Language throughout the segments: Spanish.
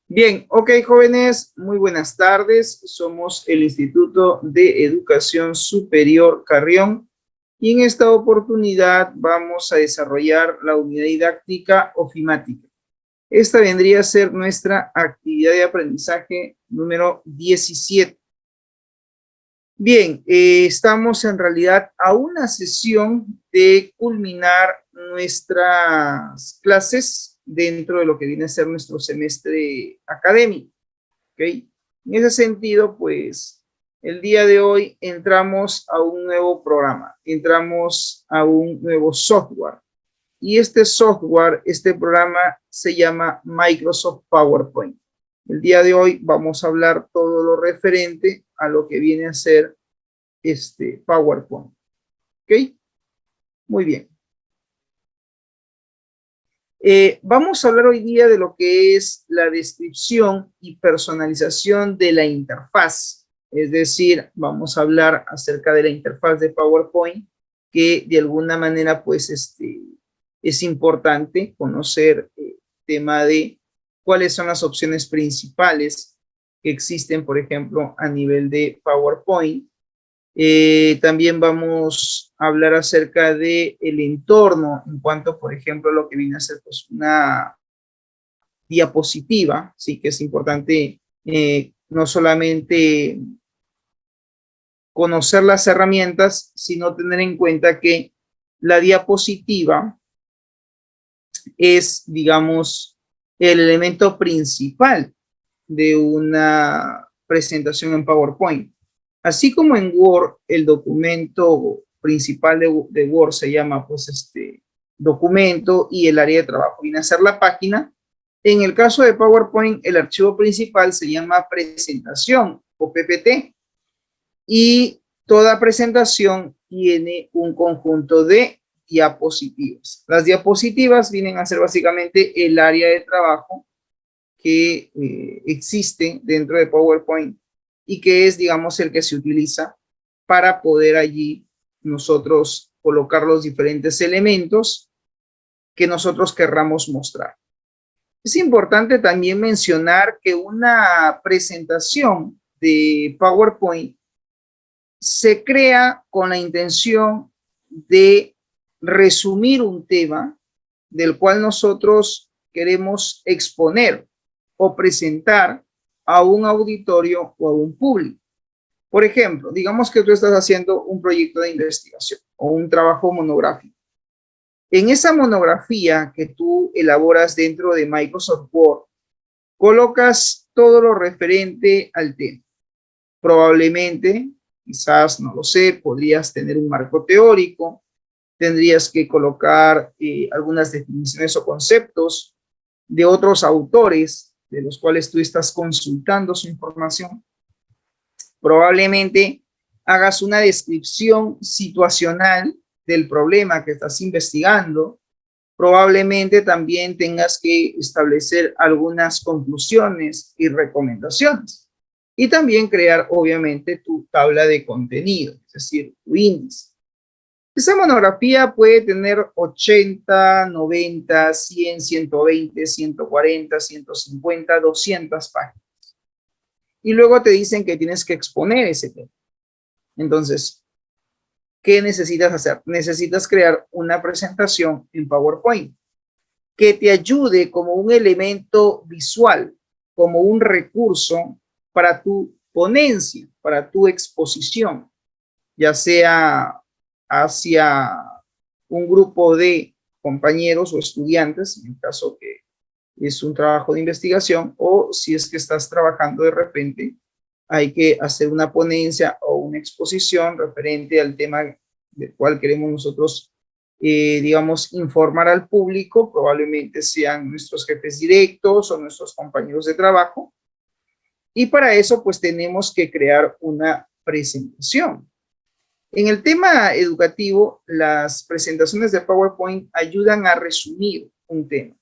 Bien, ok, jóvenes, muy buenas tardes. Somos el Instituto de Educación Superior Carrión y en esta oportunidad vamos a desarrollar la unidad didáctica ofimática. Esta vendría a ser nuestra actividad de aprendizaje número 17. Bien, estamos en realidad a una sesión de culminar nuestras clases dentro de lo que viene a ser nuestro semestre académico, ¿ok? En ese sentido, pues, el día de hoy entramos a un nuevo programa, entramos a un nuevo software. Y este software, este programa se llama Microsoft PowerPoint. El día de hoy vamos a hablar todo lo referente a lo que viene a ser PowerPoint. ¿Ok? Muy bien. Vamos a hablar hoy día de lo que es la descripción y personalización de la interfaz. Es decir, vamos a hablar acerca de la interfaz de PowerPoint, que de alguna manera, pues, es importante conocer el tema de cuáles son las opciones principales que existen, por ejemplo, a nivel de PowerPoint. También vamos a hablar acerca del entorno en cuanto, por ejemplo, a lo que viene a ser pues, una diapositiva, sí que es importante no solamente conocer las herramientas, sino tener en cuenta que la diapositiva es, digamos, el elemento principal de una presentación en PowerPoint. Así como en Word, el documento principal de Word se llama, pues, documento y el área de trabajo viene a ser la página. En el caso de PowerPoint, el archivo principal se llama presentación o PPT y toda presentación tiene un conjunto de diapositivas. Las diapositivas vienen a ser básicamente el área de trabajo que existe dentro de PowerPoint y que es, digamos, el que se utiliza para poder allí nosotros colocar los diferentes elementos que nosotros querramos mostrar. Es importante también mencionar que una presentación de PowerPoint se crea con la intención de resumir un tema del cual nosotros queremos exponer o presentar a un auditorio o a un público. Por ejemplo, digamos que tú estás haciendo un proyecto de investigación o un trabajo monográfico. En esa monografía que tú elaboras dentro de Microsoft Word, colocas todo lo referente al tema. Probablemente, quizás, no lo sé, podrías tener un marco teórico, tendrías que colocar algunas definiciones o conceptos de otros autores de los cuales tú estás consultando su información. Probablemente hagas una descripción situacional del problema que estás investigando. Probablemente también tengas que establecer algunas conclusiones y recomendaciones. Y también crear, obviamente, tu tabla de contenido, es decir, tu índice. Esa monografía puede tener 80, 90, 100, 120, 140, 150, 200 páginas. Y luego te dicen que tienes que exponer ese tema. Entonces, ¿qué necesitas hacer? Necesitas crear una presentación en PowerPoint que te ayude como un elemento visual, como un recurso para tu ponencia, para tu exposición, ya sea hacia un grupo de compañeros o estudiantes, en el caso que es un trabajo de investigación, o si es que estás trabajando de repente, hay que hacer una ponencia o una exposición referente al tema del cual queremos nosotros, digamos, informar al público, probablemente sean nuestros jefes directos o nuestros compañeros de trabajo, y para eso pues tenemos que crear una presentación. En el tema educativo, las presentaciones de PowerPoint ayudan a resumir un tema,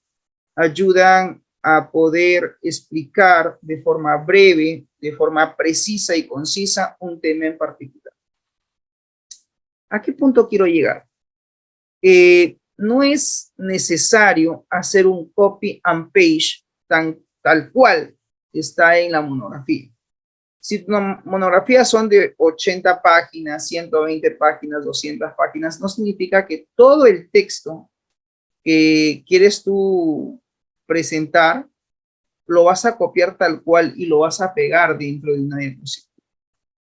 ayudan a poder explicar de forma breve, de forma precisa y concisa un tema en particular. ¿A qué punto quiero llegar? no es necesario hacer un copy and paste tal cual está en la monografía. Si una monografía son de 80 páginas, 120 páginas, 200 páginas, no significa que todo el texto que quieres tú presentar lo vas a copiar tal cual y lo vas a pegar dentro de una diapositiva.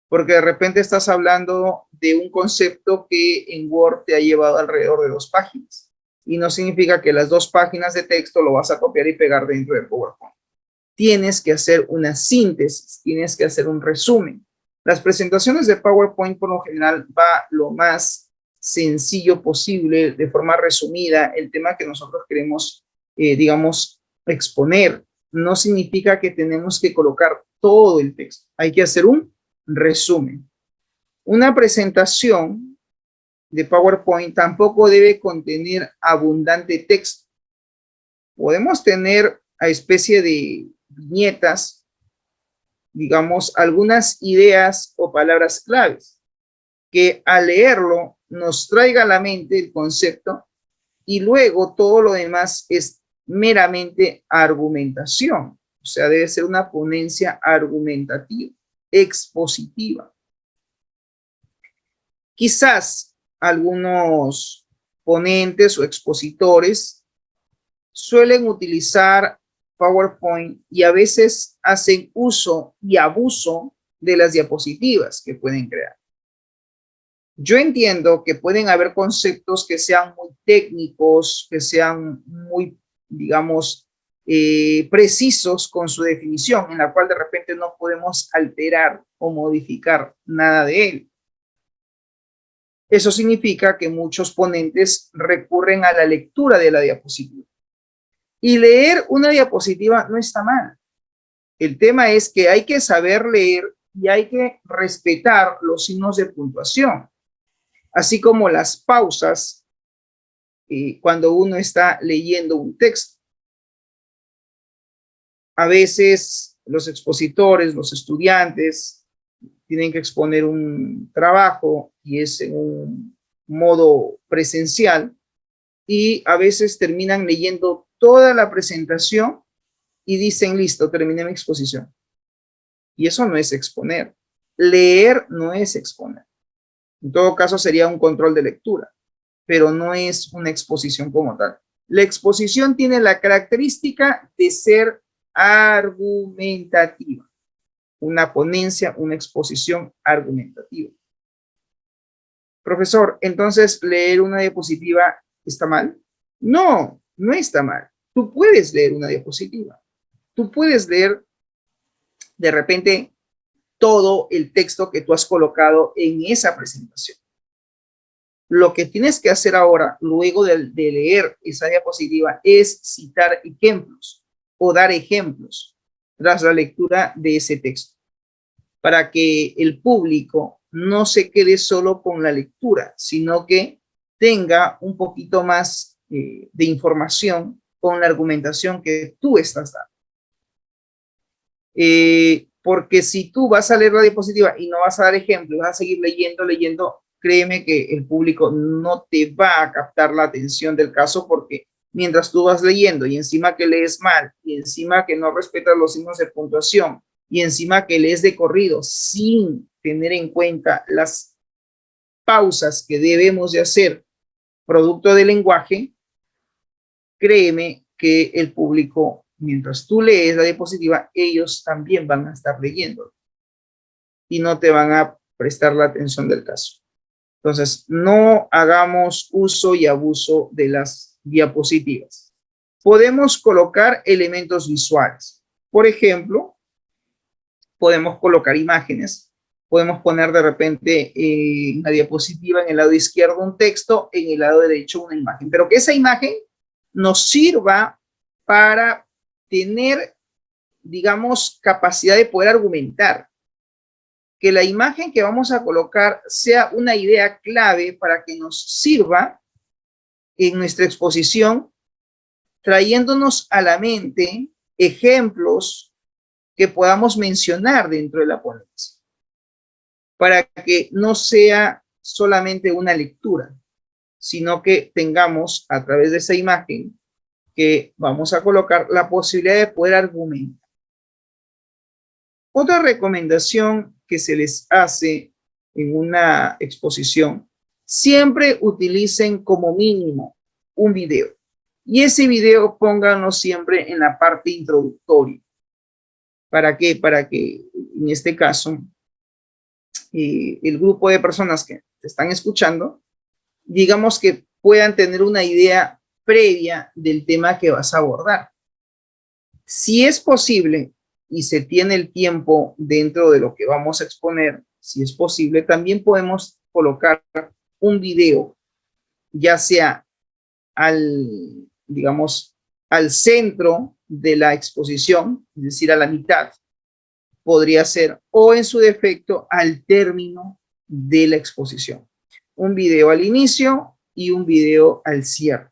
Porque de repente estás hablando de un concepto que en Word te ha llevado alrededor de 2 páginas. Y no significa que las 2 páginas de texto lo vas a copiar y pegar dentro de PowerPoint. Tienes que hacer una síntesis, tienes que hacer un resumen. Las presentaciones de PowerPoint por lo general va lo más sencillo posible, de forma resumida, el tema que nosotros queremos, digamos, exponer. No significa que tenemos que colocar todo el texto. Hay que hacer un resumen. Una presentación de PowerPoint tampoco debe contener abundante texto. Podemos tener a especie de viñetas, digamos, algunas ideas o palabras claves que al leerlo nos traiga a la mente el concepto y luego todo lo demás es meramente argumentación. O sea, debe ser una ponencia argumentativa, expositiva. Quizás algunos ponentes o expositores suelen utilizar PowerPoint y a veces hacen uso y abuso de las diapositivas que pueden crear. Yo entiendo que pueden haber conceptos que sean muy técnicos, que sean muy, digamos, precisos con su definición, en la cual de repente no podemos alterar o modificar nada de él. Eso significa que muchos ponentes recurren a la lectura de la diapositiva. Y leer una diapositiva no está mal. El tema es que hay que saber leer y hay que respetar los signos de puntuación, así como las pausas cuando uno está leyendo un texto. A veces los expositores, los estudiantes, tienen que exponer un trabajo y es en un modo presencial y a veces terminan leyendo toda la presentación y dicen, listo, terminé mi exposición. Y eso no es exponer. Leer no es exponer. En todo caso sería un control de lectura, pero no es una exposición como tal. La exposición tiene la característica de ser argumentativa. Una ponencia, una exposición argumentativa. Profesor, entonces, ¿leer una diapositiva está mal? No, no está mal. Tú puedes leer una diapositiva. Tú puedes leer de repente todo el texto que tú has colocado en esa presentación. Lo que tienes que hacer ahora, luego de leer esa diapositiva, es citar ejemplos o dar ejemplos tras la lectura de ese texto, para que el público no se quede solo con la lectura, sino que tenga un poquito más de información con la argumentación que tú estás dando. Porque si tú vas a leer la diapositiva y no vas a dar ejemplos, vas a seguir leyendo, créeme que el público no te va a captar la atención del caso, porque mientras tú vas leyendo y encima que lees mal y encima que no respetas los signos de puntuación y encima que lees de corrido sin tener en cuenta las pausas que debemos de hacer producto del lenguaje, créeme que el público, mientras tú lees la diapositiva, ellos también van a estar leyendo y no te van a prestar la atención del caso. Entonces, no hagamos uso y abuso de las diapositivas. Podemos colocar elementos visuales. Por ejemplo, podemos colocar imágenes. Podemos poner de repente en la diapositiva en el lado izquierdo un texto, en el lado derecho una imagen. Pero que esa imagen nos sirva para tener, digamos, capacidad de poder argumentar. Que la imagen que vamos a colocar sea una idea clave para que nos sirva en nuestra exposición, trayéndonos a la mente ejemplos que podamos mencionar dentro de la ponencia, para que no sea solamente una lectura, sino que tengamos a través de esa imagen que vamos a colocar la posibilidad de poder argumentar. Otra recomendación que se les hace en una exposición, siempre utilicen como mínimo un video. Y ese video pónganlo siempre en la parte introductoria. ¿Para qué? Para que en este caso el grupo de personas que te están escuchando, digamos que puedan tener una idea previa del tema que vas a abordar. Si es posible y se tiene el tiempo dentro de lo que vamos a exponer, si es posible, también podemos colocar un video, ya sea digamos, al centro de la exposición, es decir, a la mitad, podría ser, o en su defecto, al término de la exposición. Un video al inicio y un video al cierre,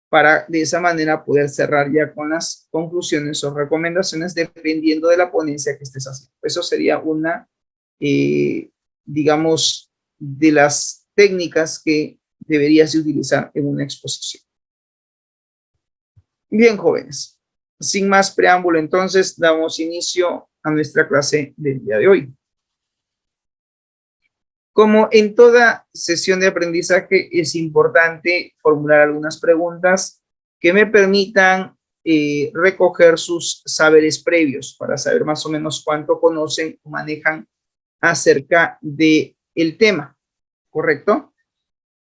para de esa manera poder cerrar ya con las conclusiones o recomendaciones dependiendo de la ponencia que estés haciendo. Eso sería una, digamos, de las técnicas que deberías de utilizar en una exposición. Bien, jóvenes, sin más preámbulo, entonces damos inicio a nuestra clase del día de hoy. Como en toda sesión de aprendizaje, es importante formular algunas preguntas que me permitan recoger sus saberes previos para saber más o menos cuánto conocen o manejan acerca del tema, ¿correcto?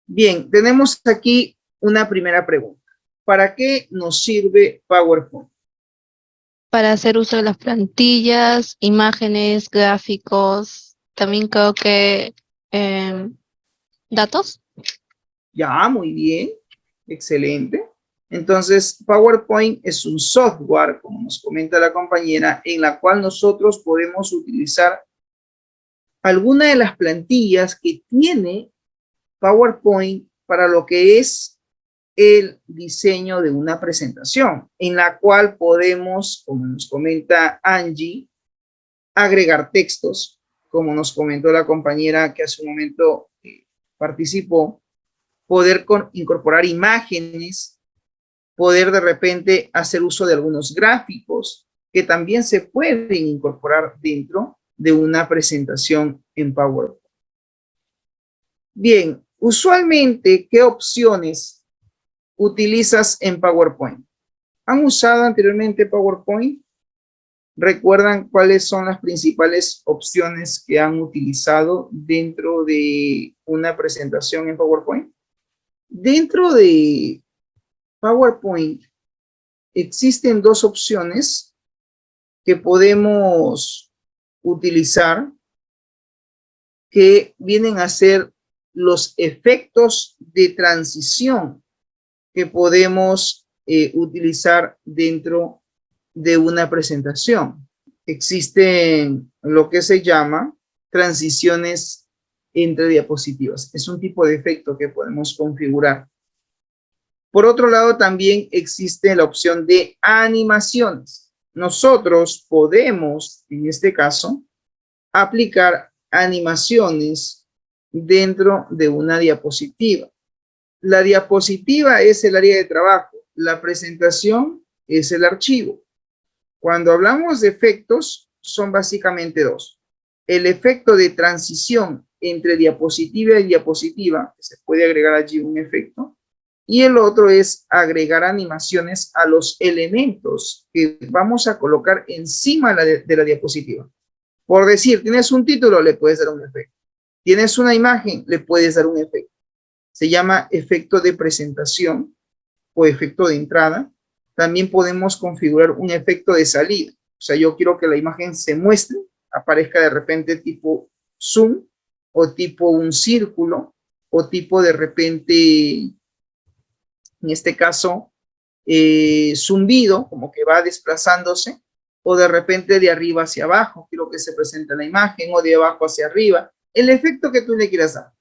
Bien, tenemos aquí una primera pregunta. ¿Para qué nos sirve PowerPoint? Para hacer uso de las plantillas, imágenes, gráficos, también creo que datos. Ya, muy bien, excelente. Entonces, PowerPoint es un software, como nos comenta la compañera, en la cual nosotros podemos utilizar alguna de las plantillas que tiene PowerPoint para lo que es el diseño de una presentación, en la cual podemos, como nos comenta Angie, agregar textos, como nos comentó la compañera que hace un momento participó, poder incorporar imágenes, poder de repente hacer uso de algunos gráficos que también se pueden incorporar dentro de una presentación en PowerPoint. Bien, usualmente, ¿qué opciones utilizas en PowerPoint? ¿Han usado anteriormente PowerPoint? ¿Recuerdan cuáles son las principales opciones que han utilizado dentro de una presentación en PowerPoint? Dentro de PowerPoint existen dos opciones que podemos utilizar que vienen a ser los efectos de transición que podemos utilizar dentro de una presentación. Existen lo que se llama transiciones entre diapositivas. Es un tipo de efecto que podemos configurar. Por otro lado, también existe la opción de animaciones. Nosotros podemos, en este caso, aplicar animaciones dentro de una diapositiva. La diapositiva es el área de trabajo. La presentación es el archivo. Cuando hablamos de efectos, son básicamente dos. El efecto de transición entre diapositiva y diapositiva, que se puede agregar allí un efecto, y el otro es agregar animaciones a los elementos que vamos a colocar encima de la diapositiva. Por decir, tienes un título, le puedes dar un efecto. Tienes una imagen, le puedes dar un efecto. Se llama efecto de presentación o efecto de entrada. También podemos configurar un efecto de salida. O sea, yo quiero que la imagen se muestre, aparezca de repente tipo zoom, o tipo un círculo, o tipo de repente, en este caso, zumbido, como que va desplazándose, o de repente de arriba hacia abajo, quiero que se presente la imagen, o de abajo hacia arriba, el efecto que tú le quieras dar.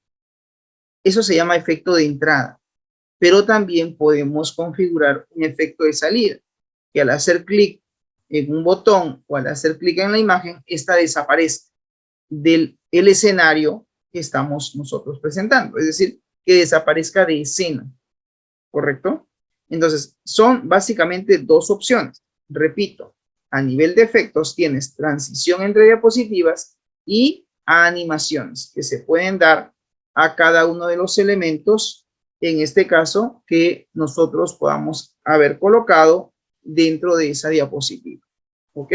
Eso se llama efecto de entrada. Pero también podemos configurar un efecto de salida, que al hacer clic en un botón o al hacer clic en la imagen, esta desaparece del escenario que estamos nosotros presentando. Es decir, que desaparezca de escena, ¿correcto? Entonces, son básicamente dos opciones. Repito, a nivel de efectos tienes transición entre diapositivas y animaciones que se pueden dar a cada uno de los elementos, en este caso, que nosotros podamos haber colocado dentro de esa diapositiva. ¿Ok?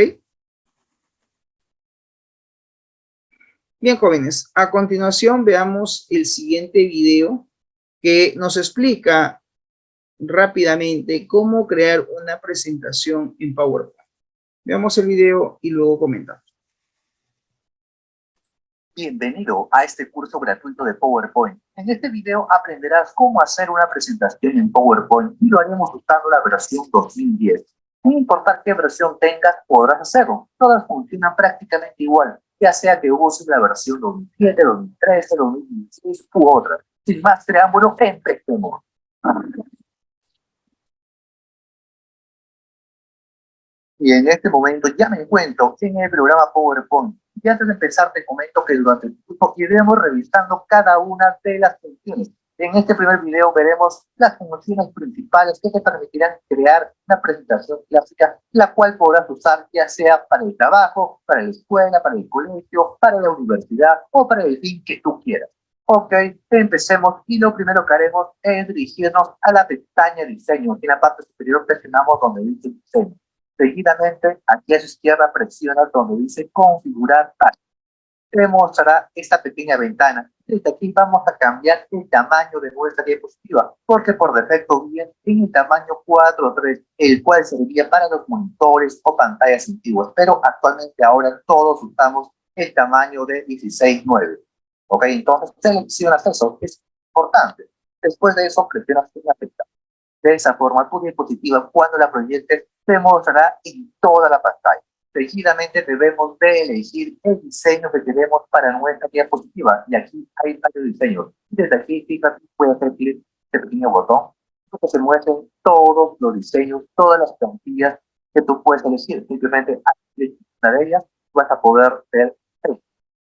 Bien, jóvenes, a continuación veamos el siguiente video que nos explica rápidamente cómo crear una presentación en PowerPoint. Veamos el video y luego comentamos. Bienvenido a este curso gratuito de PowerPoint. En este video aprenderás cómo hacer una presentación en PowerPoint y lo haremos usando la versión 2010. No importa qué versión tengas, podrás hacerlo. Todas funcionan prácticamente igual, ya sea que uses la versión 2007, 2013, 2016 u otra. Sin más preámbulo, empecemos. Y en este momento ya me encuentro en el programa PowerPoint. Y antes de empezar te comento que durante el curso iremos revisando cada una de las funciones. En este primer video veremos las funciones principales que te permitirán crear una presentación clásica, la cual podrás usar ya sea para el trabajo, para la escuela, para el colegio, para la universidad o para el fin que tú quieras. Ok, empecemos y lo primero que haremos es dirigirnos a la pestaña Diseño. En la parte superior presionamos donde dice Diseño. Seguidamente, aquí a su izquierda presiona donde dice Configurar página. Te mostrará esta pequeña ventana. Desde aquí vamos a cambiar el tamaño de nuestra diapositiva, porque por defecto viene en el tamaño 4:3, el cual serviría para los monitores o pantallas antiguas, pero actualmente ahora todos usamos el tamaño de 16:9. Ok, entonces seleccionas eso, es importante. Después de eso presionas la pestaña. De esa forma, tu diapositiva, cuando la proyectes, se mostrará en toda la pantalla. Seguidamente debemos de elegir el diseño que queremos para nuestra diapositiva. Y aquí hay varios diseños. Desde aquí, fíjate, puedes hacer clic en este pequeño botón para que se muestren todos los diseños, todas las plantillas que tú puedes elegir. Simplemente haz clic en una de ellas, vas a poder ver.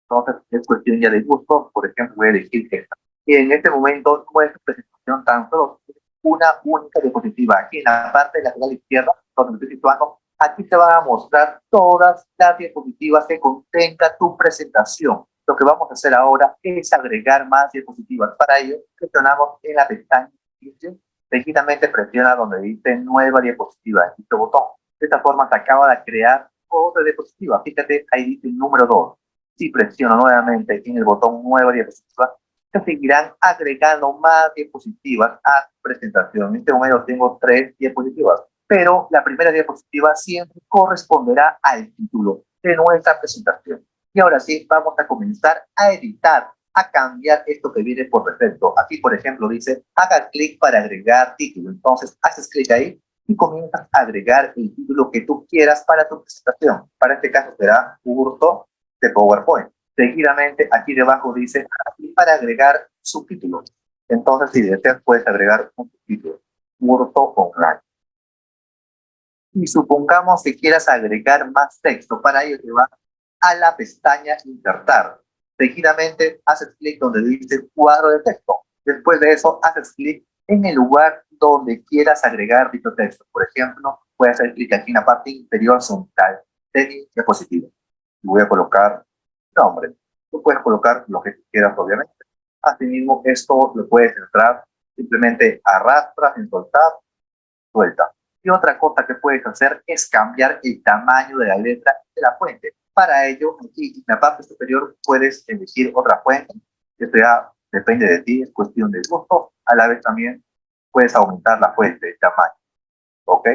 Entonces, es cuestión ya de gusto. Por ejemplo, voy a elegir esta. Y en este momento, nuestra presentación tan solo una única diapositiva. Aquí en la parte lateral izquierda, donde me estoy situando, aquí te van a mostrar todas las diapositivas que contenga tu presentación. Lo que vamos a hacer ahora es agregar más diapositivas. Para ello, presionamos en la pestaña Inicio. Seguidamente presiona donde dice Nueva diapositiva, este botón. De esta forma se acaba de crear otra diapositiva. Fíjate, ahí dice el número 2. Si presiono nuevamente en el botón Nueva diapositiva, se seguirán agregando más diapositivas a tu presentación. En este momento tengo 3 diapositivas, pero la primera diapositiva siempre corresponderá al título de nuestra presentación. Y ahora sí, vamos a comenzar a editar, a cambiar esto que viene por defecto. Aquí, por ejemplo, dice, haga clic para agregar título. Entonces, haces clic ahí y comienzas a agregar el título que tú quieras para tu presentación. Para este caso será curso de PowerPoint. Seguidamente, aquí debajo dice para agregar subtítulos. Entonces, si deseas, puedes agregar un subtítulo, curso online. Y supongamos que quieras agregar más texto. Para ello, te vas a la pestaña Insertar. Seguidamente, haces clic donde dice cuadro de texto. Después de eso, haces clic en el lugar donde quieras agregar dicho texto. Por ejemplo, puedes hacer clic aquí en la parte inferior central de mi diapositiva. Voy a colocar nombre. Tú puedes colocar lo que quieras, obviamente. Asimismo, esto lo puedes entrar, simplemente arrastras, en soltar, suelta. Y otra cosa que puedes hacer es cambiar el tamaño de la letra de la fuente. Para ello, aquí en la parte superior puedes elegir otra fuente. Esto ya depende de ti, es cuestión de gusto. A la vez también puedes aumentar la fuente, el tamaño. ¿Ok?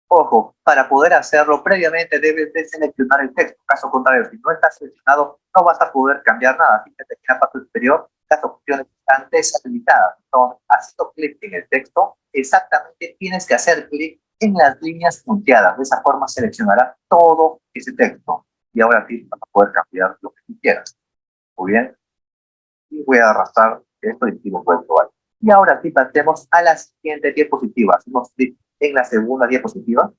Ojo, para poder hacerlo previamente debes de seleccionar el texto. Caso contrario, si no está seleccionado, no vas a poder cambiar nada. Fíjate que en la parte superior las opciones están deshabilitadas. Entonces, haciendo clic en el texto, exactamente tienes que hacer clic en las líneas punteadas. De esa forma seleccionarás todo ese texto. Y ahora sí vas a poder cambiar lo que tú quieras. Muy bien. Y voy a arrastrar esto y lo puedes probar. Y ahora sí pasemos a la siguiente diapositiva. Hacemos clic en la segunda diapositiva.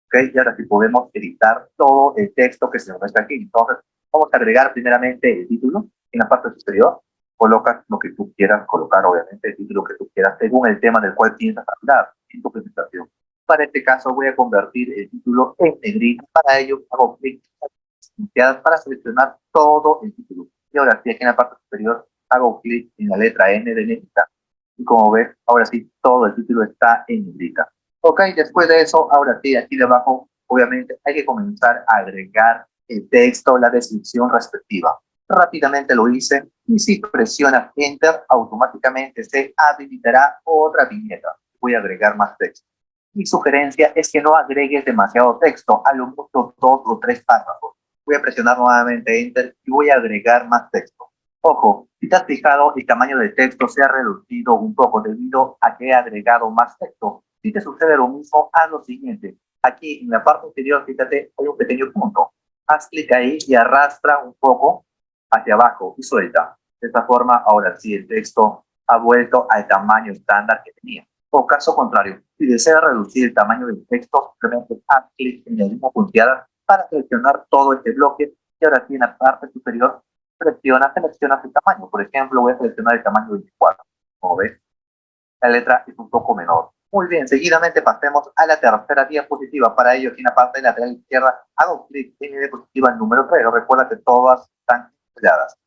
¿Okay? Y ahora sí podemos editar todo el texto que se nos muestra aquí. Entonces, vamos a agregar primeramente el título en la parte superior. colocas lo que tú quieras colocar, obviamente, el título que tú quieras, según el tema del cual piensas hablar en tu presentación. Para este caso voy a convertir el título en negrita. Para ello hago clic en las punteadas para seleccionar todo el título. Y ahora sí, aquí en la parte superior hago clic en la letra N de negrita. Y como ves, ahora sí, todo el título está en negrita. Ok, después de eso, ahora sí, aquí debajo, obviamente, hay que comenzar a agregar el texto, la descripción respectiva. Rápidamente lo hice y si presionas Enter, automáticamente se habilitará otra viñeta. Voy a agregar más texto. Mi sugerencia es que no agregues demasiado texto, a lo mucho 2 o 3 párrafos. Voy a presionar nuevamente Enter y voy a agregar más texto. Ojo, si te has fijado, el tamaño del texto se ha reducido un poco debido a que he agregado más texto. Si te sucede lo mismo, haz lo siguiente. Aquí en la parte inferior, fíjate, hay un pequeño punto. Haz clic ahí y arrastra un poco hacia abajo y suelta. De esta forma, ahora sí, el texto ha vuelto al tamaño estándar que tenía. O caso contrario, si deseas reducir el tamaño del texto, simplemente haz clic en la misma punteada para seleccionar todo este bloque y ahora sí en la parte superior seleccionas el tamaño. Por ejemplo, voy a seleccionar el tamaño 24. Como ves, la letra es un poco menor. Muy bien, seguidamente pasemos a la tercera diapositiva. Para ello, aquí en la parte lateral izquierda, hago clic en la diapositiva número 3. Recuerda que todas están selladas.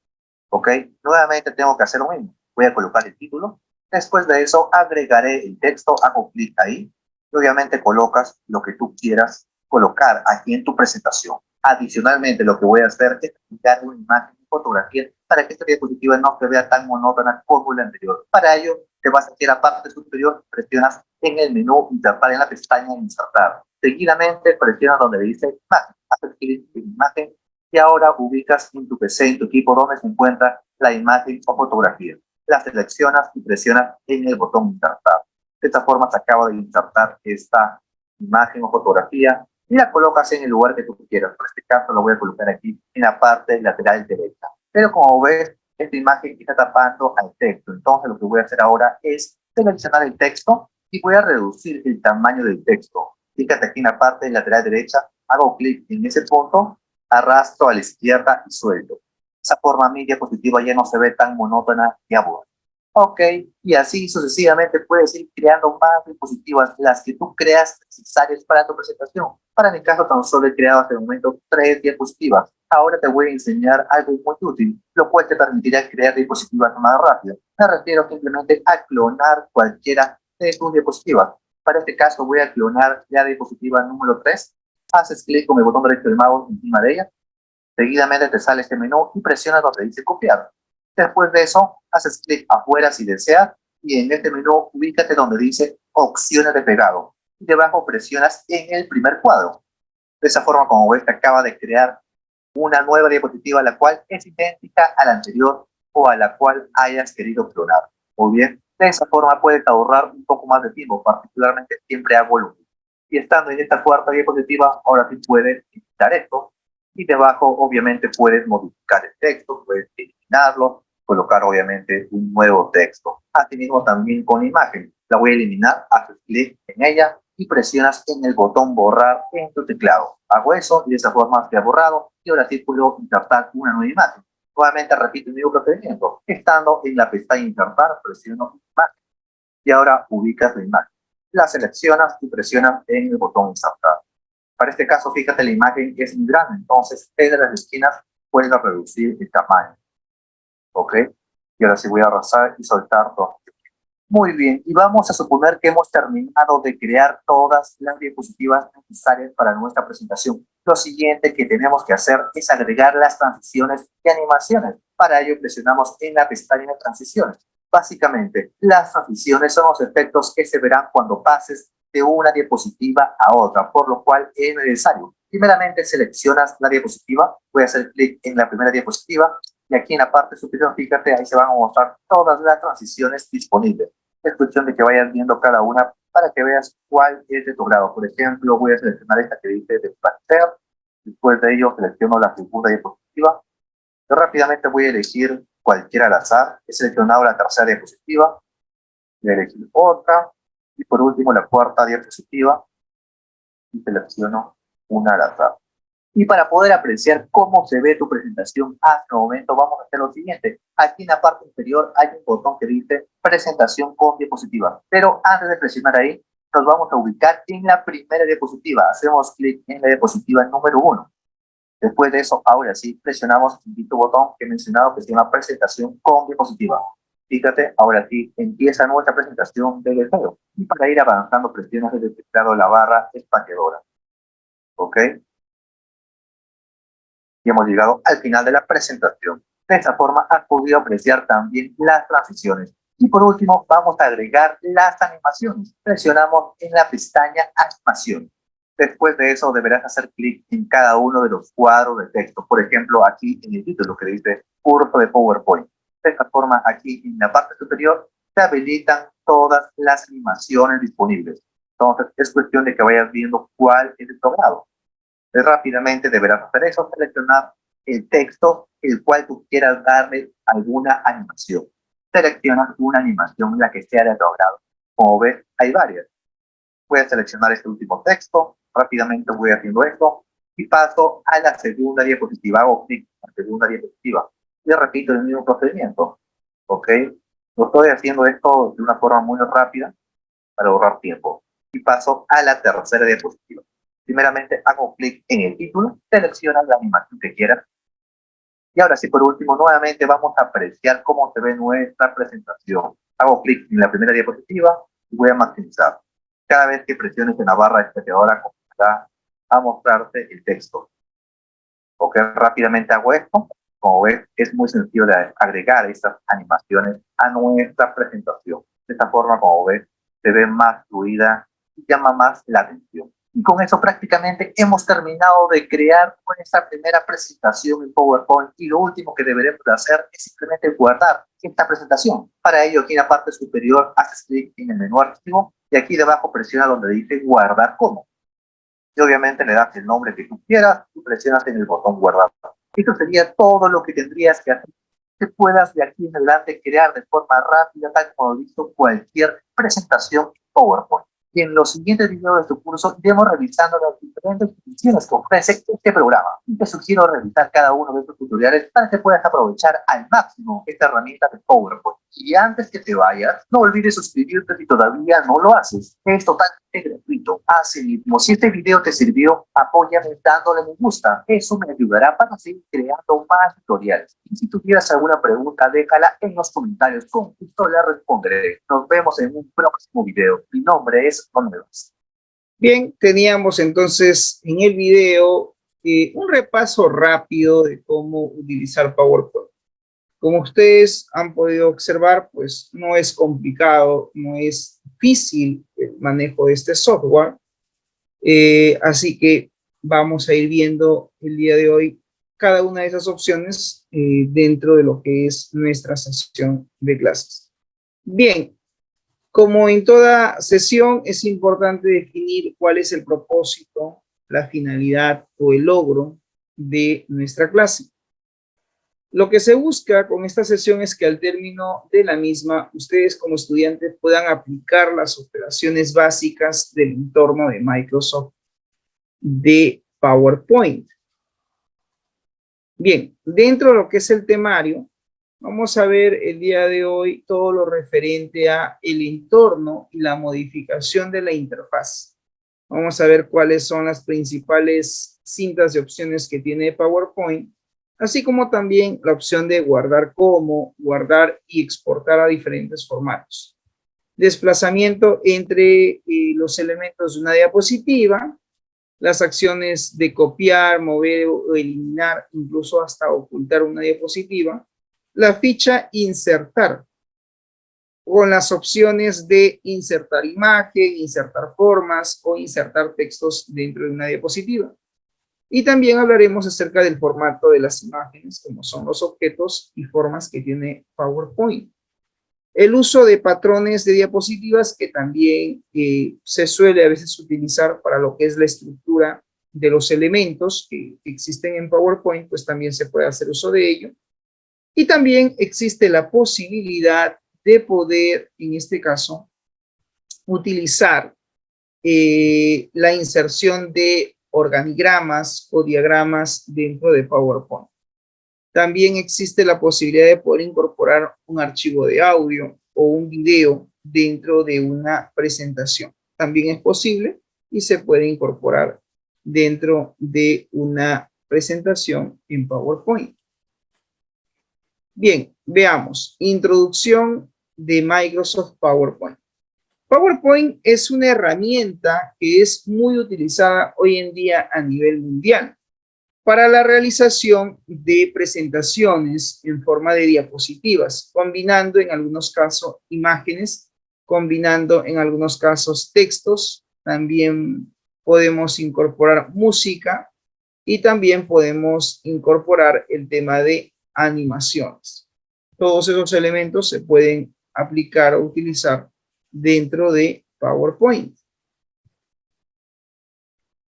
¿Ok? Nuevamente tengo que hacer lo mismo. Voy a colocar el título. Después de eso, agregaré el texto. Hago clic ahí. Y obviamente colocas lo que tú quieras colocar aquí en tu presentación. Adicionalmente, lo que voy a hacer es agregar una imagen y fotografía para que esta diapositiva no se vea tan monótona como la anterior. Para ello, te vas aquí a la parte superior, presionas en el menú Insertar en la pestaña Insertar. Seguidamente, presionas donde dice Imagen. Haces clic en Imagen y ahora ubicas en tu PC, en tu equipo, donde se encuentra la imagen o fotografía. La seleccionas y presionas en el botón Insertar. De esta forma se acaba de insertar esta imagen o fotografía y la colocas en el lugar que tú quieras. Por este caso lo voy a colocar aquí en la parte lateral derecha. Pero como ves, esta imagen está tapando al texto. Entonces lo que voy a hacer ahora es seleccionar el texto y voy a reducir el tamaño del texto. Fíjate aquí en la parte lateral derecha, hago clic en ese punto, arrastro a la izquierda y suelto. De esa forma mi diapositiva ya no se ve tan monótona y aburrida. Ok, y así sucesivamente puedes ir creando más diapositivas, las que tú creas necesarias para tu presentación. Para mi caso, tan solo he creado hasta el momento 3 diapositivas. Ahora te voy a enseñar algo muy útil, lo cual te permitirá crear diapositivas más rápido. Me refiero simplemente a clonar cualquiera de tus diapositivas. Para este caso voy a clonar la diapositiva número 3. Haces clic con el botón derecho del mouse encima de ella. Seguidamente te sale este menú y presionas donde dice copiar. Después de eso, haces clic afuera si deseas y en este menú ubícate donde dice opciones de pegado. Y debajo presionas en el primer cuadro. De esa forma, como ves, te acaba de crear una nueva diapositiva, la cual es idéntica a la anterior o a la cual hayas querido clonar. Muy bien, de esa forma puedes ahorrar un poco más de tiempo, particularmente siempre hago lo mismo. Y estando en esta cuarta diapositiva, ahora sí puedes quitar esto y debajo obviamente puedes modificar el texto, puedes eliminarlo, colocar obviamente un nuevo texto. Asimismo también con imagen, la voy a eliminar, haces clic en ella y presionas en el botón borrar en tu teclado. Hago eso y de esa forma se ha borrado y ahora sí puedo insertar una nueva imagen. Nuevamente repito el mismo procedimiento. Estando en la pestaña insertar, presiono imagen y ahora ubicas la imagen. La seleccionas y presionas en el botón insertar. Para este caso, fíjate, la imagen es muy grande, entonces desde las esquinas puedes reducir el tamaño. ¿Ok? Y ahora sí voy a arrasar y soltar todo. Muy bien, y vamos a suponer que hemos terminado de crear todas las diapositivas necesarias para nuestra presentación. Lo siguiente que tenemos que hacer es agregar las transiciones y animaciones. Para ello presionamos en la pestaña de transiciones. Básicamente, las transiciones son los efectos que se verán cuando pases de una diapositiva a otra, por lo cual es necesario. Primeramente seleccionas la diapositiva, voy a hacer clic en la primera diapositiva, y aquí en la parte superior, fíjate, ahí se van a mostrar todas las transiciones disponibles. Es cuestión de que vayas viendo cada una para que veas cuál es de tu grado. Por ejemplo, voy a seleccionar esta que dice despacer. Después de ello, selecciono la segunda diapositiva. Yo rápidamente voy a elegir cualquiera al azar. He seleccionado la tercera diapositiva. Voy a elegir otra. Y por último, la cuarta diapositiva. Y selecciono una al azar. Y para poder apreciar cómo se ve tu presentación hasta el momento, vamos a hacer lo siguiente. Aquí en la parte inferior hay un botón que dice presentación con diapositiva. Pero antes de presionar ahí, nos vamos a ubicar en la primera diapositiva. Hacemos clic en la diapositiva número 1. Después de eso, ahora sí, presionamos el quinto botón que he mencionado que se llama presentación con diapositiva. Fíjate, ahora sí, empieza nuestra presentación del video. Y para ir avanzando, presionas desde el teclado la barra espaciadora. ¿Ok? Y hemos llegado al final de la presentación. De esta forma has podido apreciar también las transiciones. Y por último, vamos a agregar las animaciones. Presionamos en la pestaña Animación. Después de eso, deberás hacer clic en cada uno de los cuadros de texto. Por ejemplo, aquí en el título que dice curso de PowerPoint. De esta forma, aquí en la parte superior, se habilitan todas las animaciones disponibles. Entonces, es cuestión de que vayas viendo cuál es el programa. Rápidamente deberás hacer eso, seleccionar el texto el cual tú quieras darle alguna animación. Seleccionas una animación la que sea de tu agrado. Como ves, hay varias. Voy a seleccionar este último texto, rápidamente voy haciendo esto y paso a la segunda diapositiva. Hago clic en la segunda diapositiva y repito el mismo procedimiento. ¿Ok? Lo estoy haciendo esto de una forma muy rápida para ahorrar tiempo. Y paso a la tercera diapositiva. Primeramente hago clic en el título, seleccionas la animación que quieras. Y ahora sí, por último, nuevamente vamos a apreciar cómo se ve nuestra presentación. Hago clic en la primera diapositiva y voy a maximizar. Cada vez que presiones en la barra espaciadora, comenzará a mostrarte el texto. Ok, rápidamente hago esto. Como ves, es muy sencillo de agregar estas animaciones a nuestra presentación. De esta forma, como ves, se ve más fluida y llama más la atención. Y con eso prácticamente hemos terminado de crear nuestra primera presentación en PowerPoint. Y lo último que deberemos de hacer es simplemente guardar esta presentación. Para ello, aquí en la parte superior, haces clic en el menú archivo y aquí debajo presiona donde dice guardar como. Y obviamente le das el nombre que tú quieras y presionas en el botón guardar. Esto sería todo lo que tendrías que hacer. Que puedas de aquí en adelante crear de forma rápida, tal como lo hizo cualquier presentación en PowerPoint. Y en los siguientes videos de tu curso iremos revisando las diferentes funciones que ofrece este programa. Y te sugiero revisar cada uno de estos tutoriales para que puedas aprovechar al máximo esta herramienta de PowerPoint. Y antes que te vayas, no olvides suscribirte si todavía no lo haces. Es totalmente gratuito. Asimismo, si este video te sirvió, apóyame dándole me gusta. Eso me ayudará para seguir creando más tutoriales. Y si tuvieras alguna pregunta, déjala en los comentarios. Con gusto la responderé. Nos vemos en un próximo video. Mi nombre es Ron Medans. Bien, teníamos entonces en el video un repaso rápido de cómo utilizar PowerPoint. Como ustedes han podido observar, pues no es complicado, no es difícil el manejo de este software. Así que vamos a ir viendo el día de hoy cada una de esas opciones dentro de lo que es nuestra sesión de clases. Bien, como en toda sesión es importante definir cuál es el propósito, la finalidad o el logro de nuestra clase. Lo que se busca con esta sesión es que al término de la misma, ustedes como estudiantes puedan aplicar las operaciones básicas del entorno de Microsoft de PowerPoint. Bien, dentro de lo que es el temario, vamos a ver el día de hoy todo lo referente a el entorno y la modificación de la interfaz. Vamos a ver cuáles son las principales cintas de opciones que tiene PowerPoint, así como también la opción de guardar como, guardar y exportar a diferentes formatos. Desplazamiento entre los elementos de una diapositiva, las acciones de copiar, mover o eliminar, incluso hasta ocultar una diapositiva, la ficha insertar, con las opciones de insertar imagen, insertar formas o insertar textos dentro de una diapositiva. Y también hablaremos acerca del formato de las imágenes, como son los objetos y formas que tiene PowerPoint. El uso de patrones de diapositivas que también se suele a veces utilizar para lo que es la estructura de los elementos que existen en PowerPoint, pues también se puede hacer uso de ello. Y también existe la posibilidad de poder, en este caso, utilizar la inserción de organigramas o diagramas dentro de PowerPoint. También existe la posibilidad de poder incorporar un archivo de audio o un video dentro de una presentación. También es posible y se puede incorporar dentro de una presentación en PowerPoint. Bien, veamos. Introducción de Microsoft PowerPoint. PowerPoint es una herramienta que es muy utilizada hoy en día a nivel mundial para la realización de presentaciones en forma de diapositivas, combinando en algunos casos imágenes, combinando en algunos casos textos, también podemos incorporar música y también podemos incorporar el tema de animaciones. Todos esos elementos se pueden aplicar o utilizar dentro de PowerPoint.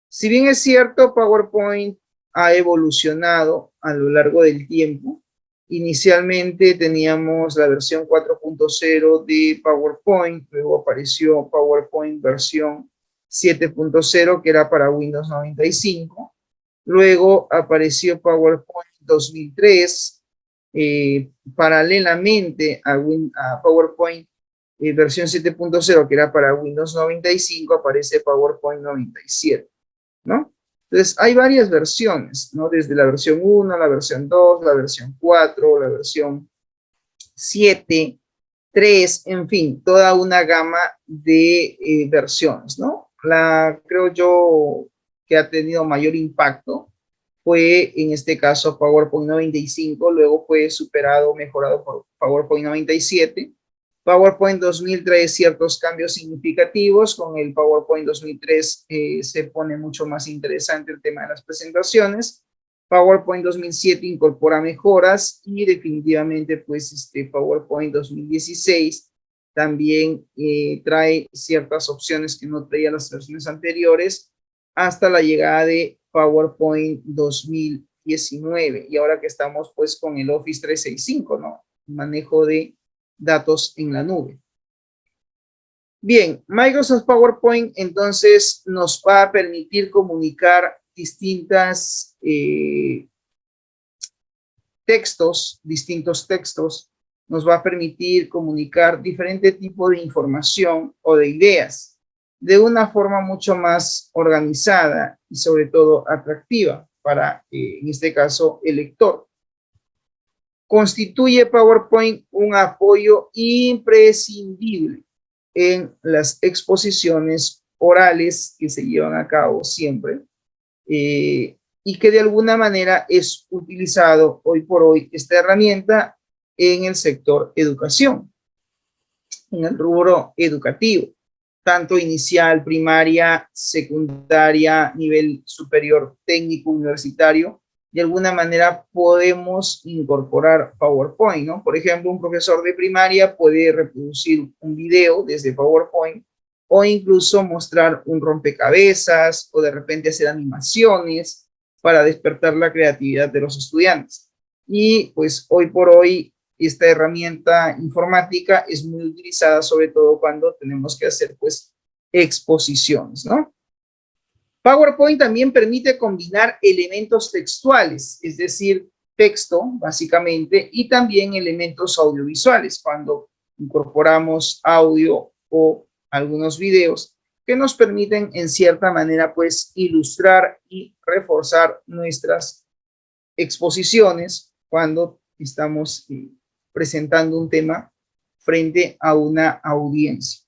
Si bien es cierto, PowerPoint ha evolucionado a lo largo del tiempo. Inicialmente teníamos la versión 4.0 de PowerPoint, luego apareció PowerPoint versión 7.0 que era para Windows 95. Luego apareció PowerPoint 2003, paralelamente a PowerPoint versión 7.0 que era para Windows 95, aparece PowerPoint 97, ¿no? Entonces, hay varias versiones, ¿no? Desde la versión 1, la versión 2, la versión 4, la versión 7, 3, en fin, toda una gama de versiones, ¿no? Creo yo que ha tenido mayor impacto fue, en este caso, PowerPoint 95, luego fue superado, mejorado por PowerPoint 97. PowerPoint 2000 trae ciertos cambios significativos. Con el PowerPoint 2003 se pone mucho más interesante el tema de las presentaciones. PowerPoint 2007 incorpora mejoras y definitivamente pues PowerPoint 2016 también trae ciertas opciones que no traía las versiones anteriores hasta la llegada de PowerPoint 2019 y ahora que estamos pues con el Office 365, ¿no? Manejo de datos en la nube. Bien, Microsoft PowerPoint entonces nos va a permitir comunicar distintos textos, nos va a permitir comunicar diferente tipo de información o de ideas de una forma mucho más organizada y sobre todo atractiva para, en este caso, el lector. Constituye PowerPoint un apoyo imprescindible en las exposiciones orales que se llevan a cabo siempre y que de alguna manera es utilizado hoy por hoy esta herramienta en el sector educación, en el rubro educativo, tanto inicial, primaria, secundaria, nivel superior, técnico, universitario. De alguna manera podemos incorporar PowerPoint, ¿no? Por ejemplo, un profesor de primaria puede reproducir un video desde PowerPoint o incluso mostrar un rompecabezas o de repente hacer animaciones para despertar la creatividad de los estudiantes. Y pues hoy por hoy esta herramienta informática es muy utilizada sobre todo cuando tenemos que hacer pues exposiciones, ¿no? PowerPoint también permite combinar elementos textuales, es decir, texto básicamente, y también elementos audiovisuales, cuando incorporamos audio o algunos videos que nos permiten en cierta manera pues ilustrar y reforzar nuestras exposiciones cuando estamos presentando un tema frente a una audiencia.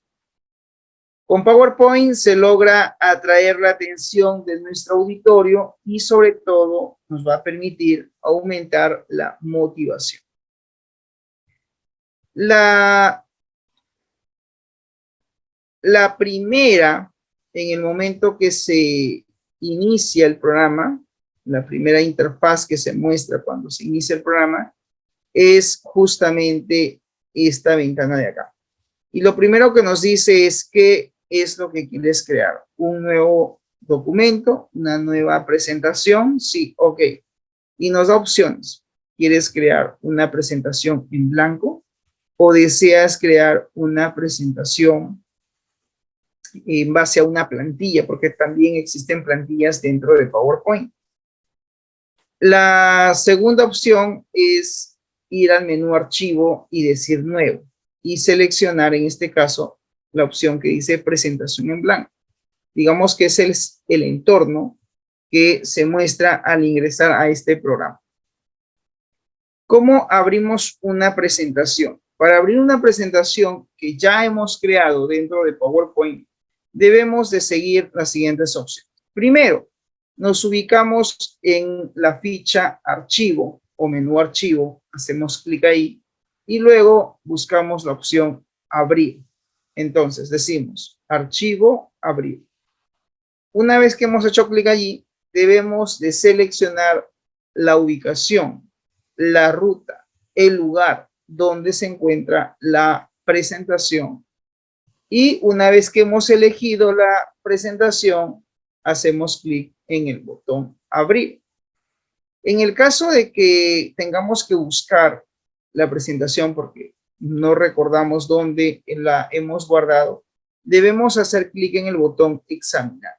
Con PowerPoint se logra atraer la atención de nuestro auditorio y sobre todo nos va a permitir aumentar la motivación. La primera, en el momento que se inicia el programa, la primera interfaz que se muestra cuando se inicia el programa es justamente esta ventana de acá. Y lo primero que nos dice es qué es lo que quieres crear. Un nuevo documento, una nueva presentación, sí, ok. Y nos da opciones. ¿Quieres crear una presentación en blanco o deseas crear una presentación en base a una plantilla, porque también existen plantillas dentro de PowerPoint. La segunda opción es ir al menú archivo y decir nuevo y seleccionar en este caso la opción que dice presentación en blanco. Digamos que es el entorno que se muestra al ingresar a este programa. ¿Cómo abrimos una presentación? Para abrir una presentación que ya hemos creado dentro de PowerPoint, debemos de seguir las siguientes opciones. Primero, nos ubicamos en la ficha archivo o menú archivo, hacemos clic ahí y luego buscamos la opción abrir. Entonces decimos archivo, abrir. Una vez que hemos hecho clic allí, debemos de seleccionar la ubicación, la ruta, el lugar donde se encuentra la presentación. Y una vez que hemos elegido la presentación, hacemos clic en el botón abrir. En el caso de que tengamos que buscar la presentación porque no recordamos dónde la hemos guardado, debemos hacer clic en el botón examinar,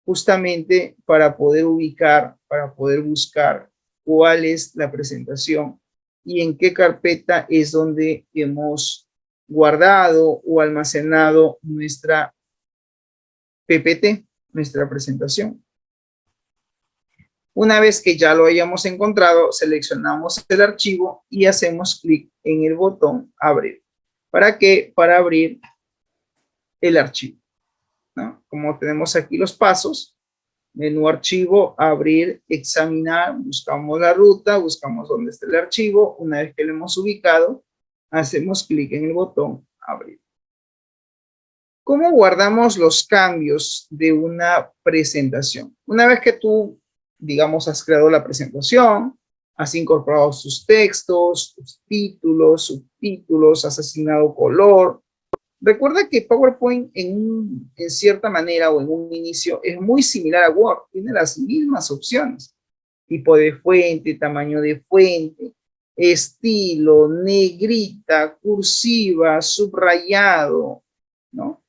justamente para poder ubicar, para poder buscar cuál es la presentación y en qué carpeta es donde hemos guardado o almacenado nuestra PPT, nuestra presentación. Una vez que ya lo hayamos encontrado, seleccionamos el archivo y hacemos clic en el botón abrir. ¿Para qué? Para abrir el archivo, ¿no? Como tenemos aquí los pasos, menú archivo, abrir, examinar, buscamos la ruta, buscamos dónde está el archivo. Una vez que lo hemos ubicado, hacemos clic en el botón abrir. ¿Cómo guardamos los cambios de una presentación? Una vez que tú, digamos, has creado la presentación, has incorporado sus textos, tus títulos, subtítulos, has asignado color. Recuerda que PowerPoint en cierta manera o en un inicio es muy similar a Word. Tiene las mismas opciones. Tipo de fuente, tamaño de fuente, estilo, negrita, cursiva, subrayado, ¿no?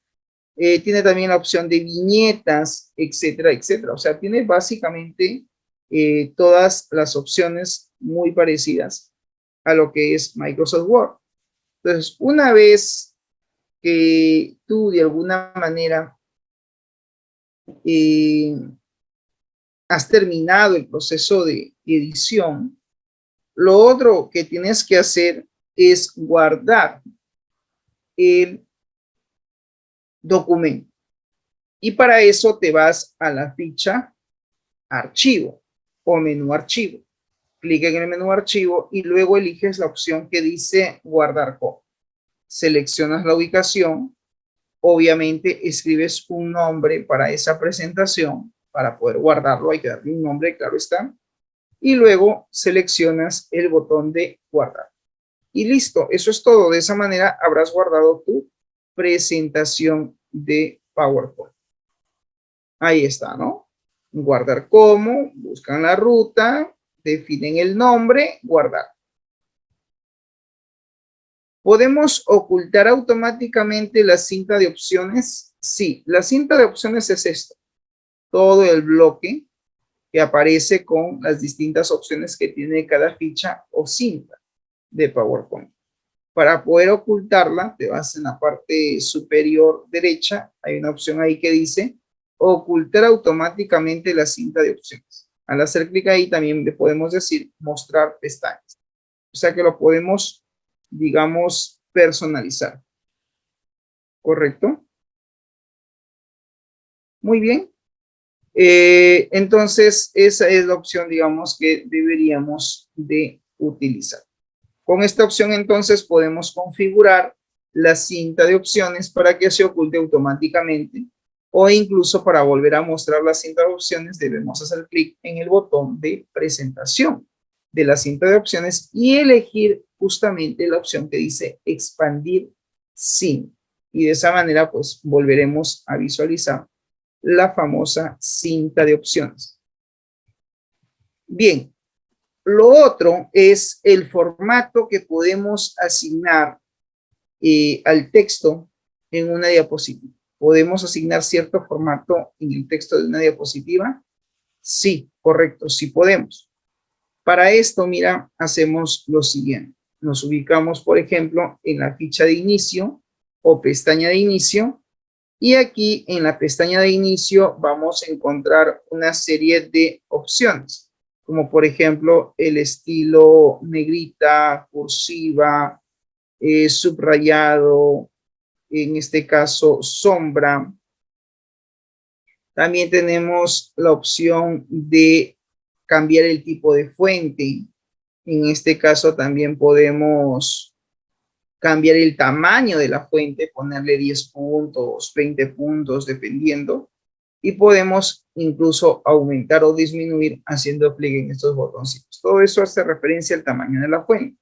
Tiene también la opción de viñetas, etcétera, etcétera. O sea, tiene básicamente todas las opciones muy parecidas a lo que es Microsoft Word. Entonces, una vez que tú de alguna manera has terminado el proceso de edición, lo otro que tienes que hacer es guardar el documento. Y para eso te vas a la ficha archivo o menú archivo. Clic en el menú archivo y luego eliges la opción que dice guardar como. Seleccionas la ubicación, obviamente escribes un nombre para esa presentación, para poder guardarlo hay que darle un nombre, claro está, y luego seleccionas el botón de guardar. Y listo, eso es todo. De esa manera habrás guardado tu presentación de PowerPoint. Ahí está, ¿no? Guardar como, buscan la ruta, definen el nombre, guardar. ¿Podemos ocultar automáticamente la cinta de opciones? Sí, la cinta de opciones es esto. Todo el bloque que aparece con las distintas opciones que tiene cada ficha o cinta de PowerPoint. Para poder ocultarla, te vas en la parte superior derecha. Hay una opción ahí que dice ocultar automáticamente la cinta de opciones. Al hacer clic ahí también le podemos decir mostrar pestañas. O sea que lo podemos, digamos, personalizar. ¿Correcto? Muy bien. Entonces, esa es la opción, digamos, que deberíamos de utilizar. Con esta opción, entonces, podemos configurar la cinta de opciones para que se oculte automáticamente o incluso para volver a mostrar la cinta de opciones debemos hacer clic en el botón de presentación de la cinta de opciones y elegir justamente la opción que dice expandir sin. Y de esa manera, pues, volveremos a visualizar la famosa cinta de opciones. Bien, lo otro es el formato que podemos asignar al texto en una diapositiva. ¿Podemos asignar cierto formato en el texto de una diapositiva? Sí, correcto, sí podemos. Para esto, mira, hacemos lo siguiente. Nos ubicamos, por ejemplo, en la ficha de inicio o pestaña de inicio. Y aquí en la pestaña de inicio vamos a encontrar una serie de opciones, como por ejemplo el estilo negrita, cursiva, subrayado, en este caso sombra. También tenemos la opción de cambiar el tipo de fuente. En este caso también podemos cambiar el tamaño de la fuente, ponerle 10 puntos, 20 puntos, dependiendo. Y podemos incluso aumentar o disminuir haciendo clic en estos botoncitos. Todo eso hace referencia al tamaño de la fuente.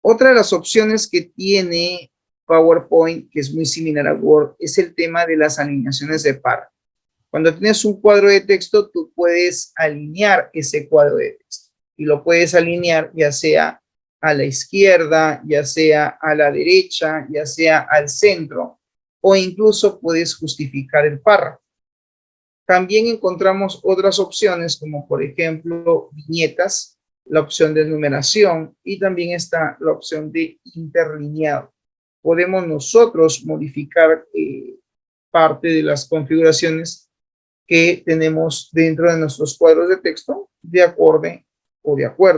Otra de las opciones que tiene PowerPoint, que es muy similar a Word, es el tema de las alineaciones de par. Cuando tienes un cuadro de texto, tú puedes alinear ese cuadro de texto. Y lo puedes alinear ya sea a la izquierda, ya sea a la derecha, ya sea al centro, o incluso puedes justificar el párrafo. También encontramos otras opciones como por ejemplo viñetas, la opción de numeración y también está la opción de interlineado. Podemos nosotros modificar parte de las configuraciones que tenemos dentro de nuestros cuadros de texto de acuerdo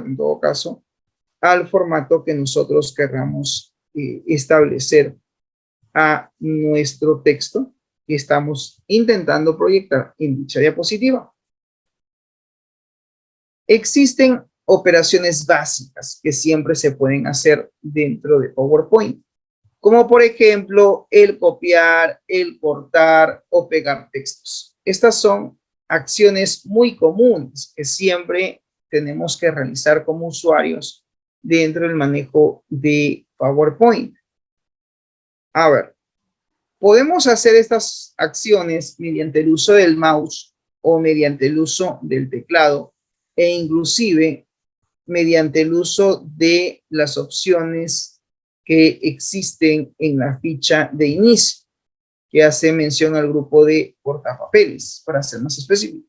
en todo caso al formato que nosotros queramos establecer a nuestro texto que estamos intentando proyectar en dicha diapositiva. Existen operaciones básicas que siempre se pueden hacer dentro de PowerPoint, como por ejemplo el copiar, el cortar o pegar textos. Estas son acciones muy comunes que siempre tenemos que realizar como usuarios dentro del manejo de PowerPoint. A ver, podemos hacer estas acciones mediante el uso del mouse o mediante el uso del teclado e inclusive mediante el uso de las opciones que existen en la ficha de inicio, que hace mención al grupo de portapapeles, para ser más específico.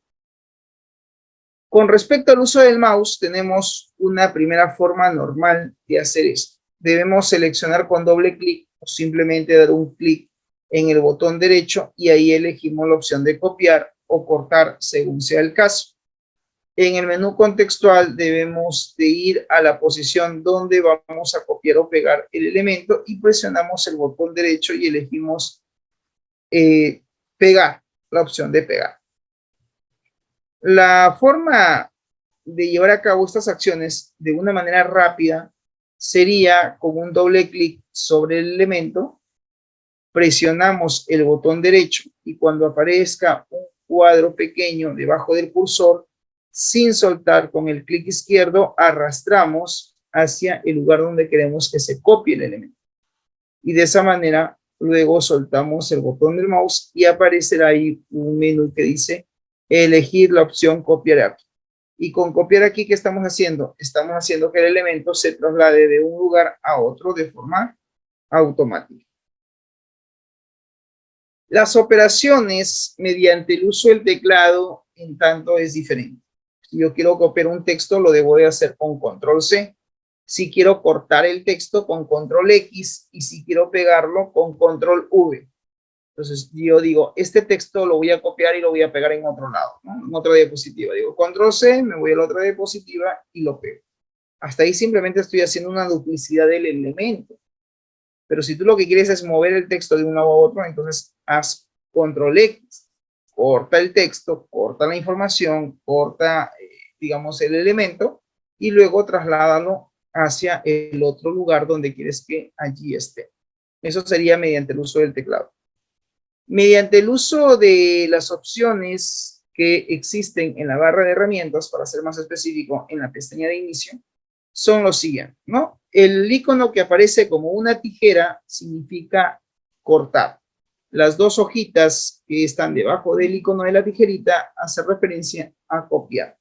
Con respecto al uso del mouse, tenemos una primera forma normal de hacer esto. Debemos seleccionar con doble clic o simplemente dar un clic en el botón derecho y ahí elegimos la opción de copiar o cortar según sea el caso. En el menú contextual debemos de ir a la posición donde vamos a copiar o pegar el elemento y presionamos el botón derecho y elegimos pegar, la opción de pegar. La forma de llevar a cabo estas acciones de una manera rápida sería con un doble clic sobre el elemento, presionamos el botón derecho y cuando aparezca un cuadro pequeño debajo del cursor, sin soltar con el clic izquierdo, arrastramos hacia el lugar donde queremos que se copie el elemento. Y de esa manera, luego soltamos el botón del mouse y aparecerá ahí un menú que dice elegir la opción copiar aquí. Y con copiar aquí, ¿qué estamos haciendo? Estamos haciendo que el elemento se traslade de un lugar a otro de forma automática. Las operaciones mediante el uso del teclado, en tanto, es diferente. Si yo quiero copiar un texto, lo debo de hacer con control C. Si quiero cortar el texto, con control X. Y si quiero pegarlo, con control V. Entonces yo digo, este texto lo voy a copiar y lo voy a pegar en otro lado, ¿no? En otra diapositiva. Digo, control C, me voy a la otra diapositiva y lo pego. Hasta ahí simplemente estoy haciendo una duplicidad del elemento. Pero si tú lo que quieres es mover el texto de un lado a otro, entonces haz control X. Corta el texto, corta la información, corta, digamos, el elemento y luego trasládalo hacia el otro lugar donde quieres que allí esté. Eso sería mediante el uso del teclado. Mediante el uso de las opciones que existen en la barra de herramientas, para ser más específico, en la pestaña de inicio, son los siguientes, ¿no? El icono que aparece como una tijera significa cortar. Las dos hojitas que están debajo del icono de la tijerita hacen referencia a copiar.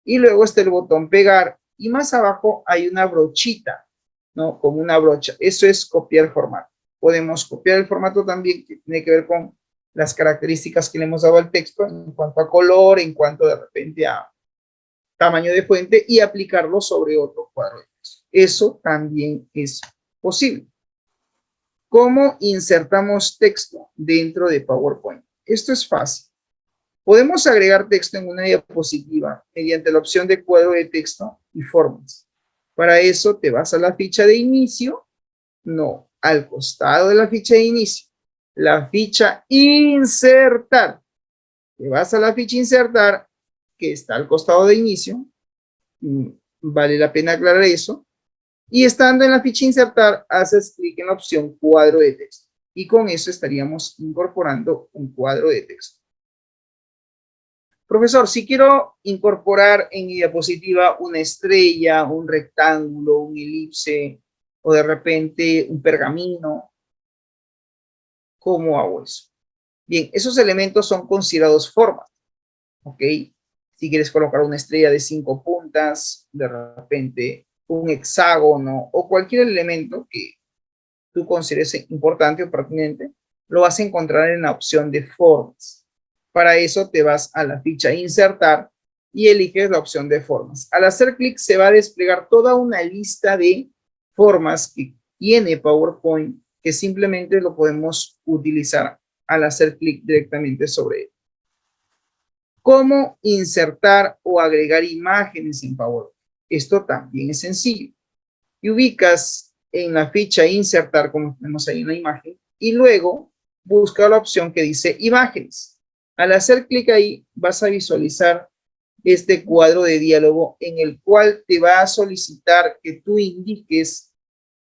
Y luego está el botón pegar y más abajo hay una brochita, ¿no? Como una brocha. Eso es copiar formato. podemos copiar el formato también, que tiene que ver con las características que le hemos dado al texto en cuanto a color, en cuanto de repente a tamaño de fuente, y aplicarlo sobre otro cuadro de texto. Eso también es posible. ¿Cómo insertamos texto dentro de PowerPoint? Esto es fácil. Podemos agregar texto en una diapositiva mediante la opción de cuadro de texto y formas. Para eso te vas a la ficha de inicio, no, al costado de la ficha de inicio, la ficha insertar. Te vas a la ficha insertar, que está al costado de inicio, vale la pena aclarar eso, y estando en la ficha insertar, haces clic en la opción cuadro de texto, y con eso estaríamos incorporando un cuadro de texto. Profesor, si quiero incorporar en mi diapositiva una estrella, un rectángulo, un elipse, o de repente un pergamino, ¿cómo hago eso? Bien, esos elementos son considerados formas, ¿ok? Si quieres colocar una estrella de 5 puntas, de repente un hexágono o cualquier elemento que tú consideres importante o pertinente, lo vas a encontrar en la opción de formas. Para eso te vas a la ficha insertar y eliges la opción de formas. Al hacer clic se va a desplegar toda una lista de formas que tiene PowerPoint, que simplemente lo podemos utilizar al hacer clic directamente sobre él. ¿Cómo insertar o agregar imágenes en PowerPoint? Esto también es sencillo. Y ubicas en la ficha insertar, como tenemos ahí en la imagen, y luego busca la opción que dice imágenes. Al hacer clic ahí, vas a visualizar este cuadro de diálogo en el cual te va a solicitar que tú indiques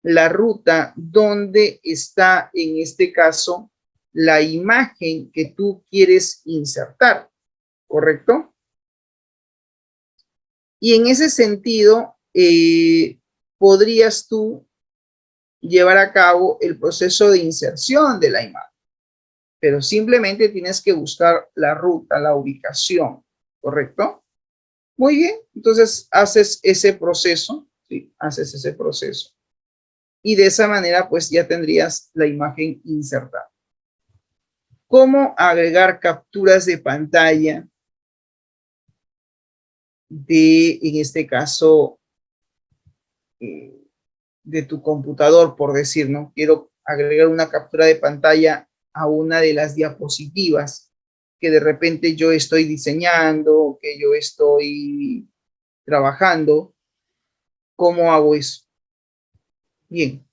la ruta donde está, en este caso, la imagen que tú quieres insertar, ¿correcto? Y en ese sentido, podrías tú llevar a cabo el proceso de inserción de la imagen, pero simplemente tienes que buscar la ruta, la ubicación, ¿correcto? Muy bien, entonces haces ese proceso, ¿sí? Haces ese proceso. Y de esa manera, pues ya tendrías la imagen insertada. ¿Cómo agregar capturas de pantalla de, en este caso, de tu computador, por decir, ¿no? Quiero agregar una captura de pantalla a una de las diapositivas que de repente yo estoy diseñando, que yo estoy trabajando. ¿Cómo hago eso? Bien.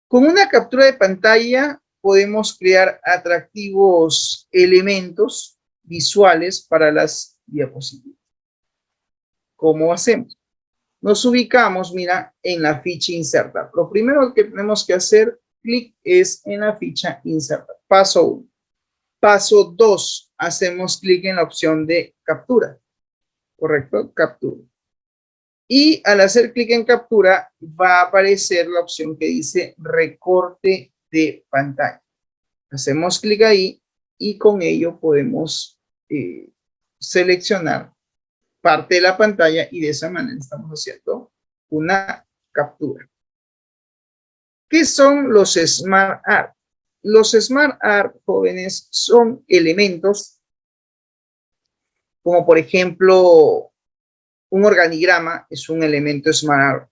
Con una captura de pantalla podemos crear atractivos elementos visuales para las diapositivas. ¿Cómo hacemos? Nos ubicamos, mira, en la ficha insertar. Lo primero que tenemos que hacer clic es en la ficha insertar. Paso 1. Paso 2. Hacemos clic en la opción de captura. ¿Correcto? Captura. Y al hacer clic en captura, va a aparecer la opción que dice recorte de pantalla. Hacemos clic ahí y con ello podemos seleccionar parte de la pantalla y de esa manera estamos haciendo una captura. ¿Qué son los Smart Art? Los Smart Art, jóvenes, son elementos como por ejemplo un organigrama es un elemento Smart Art.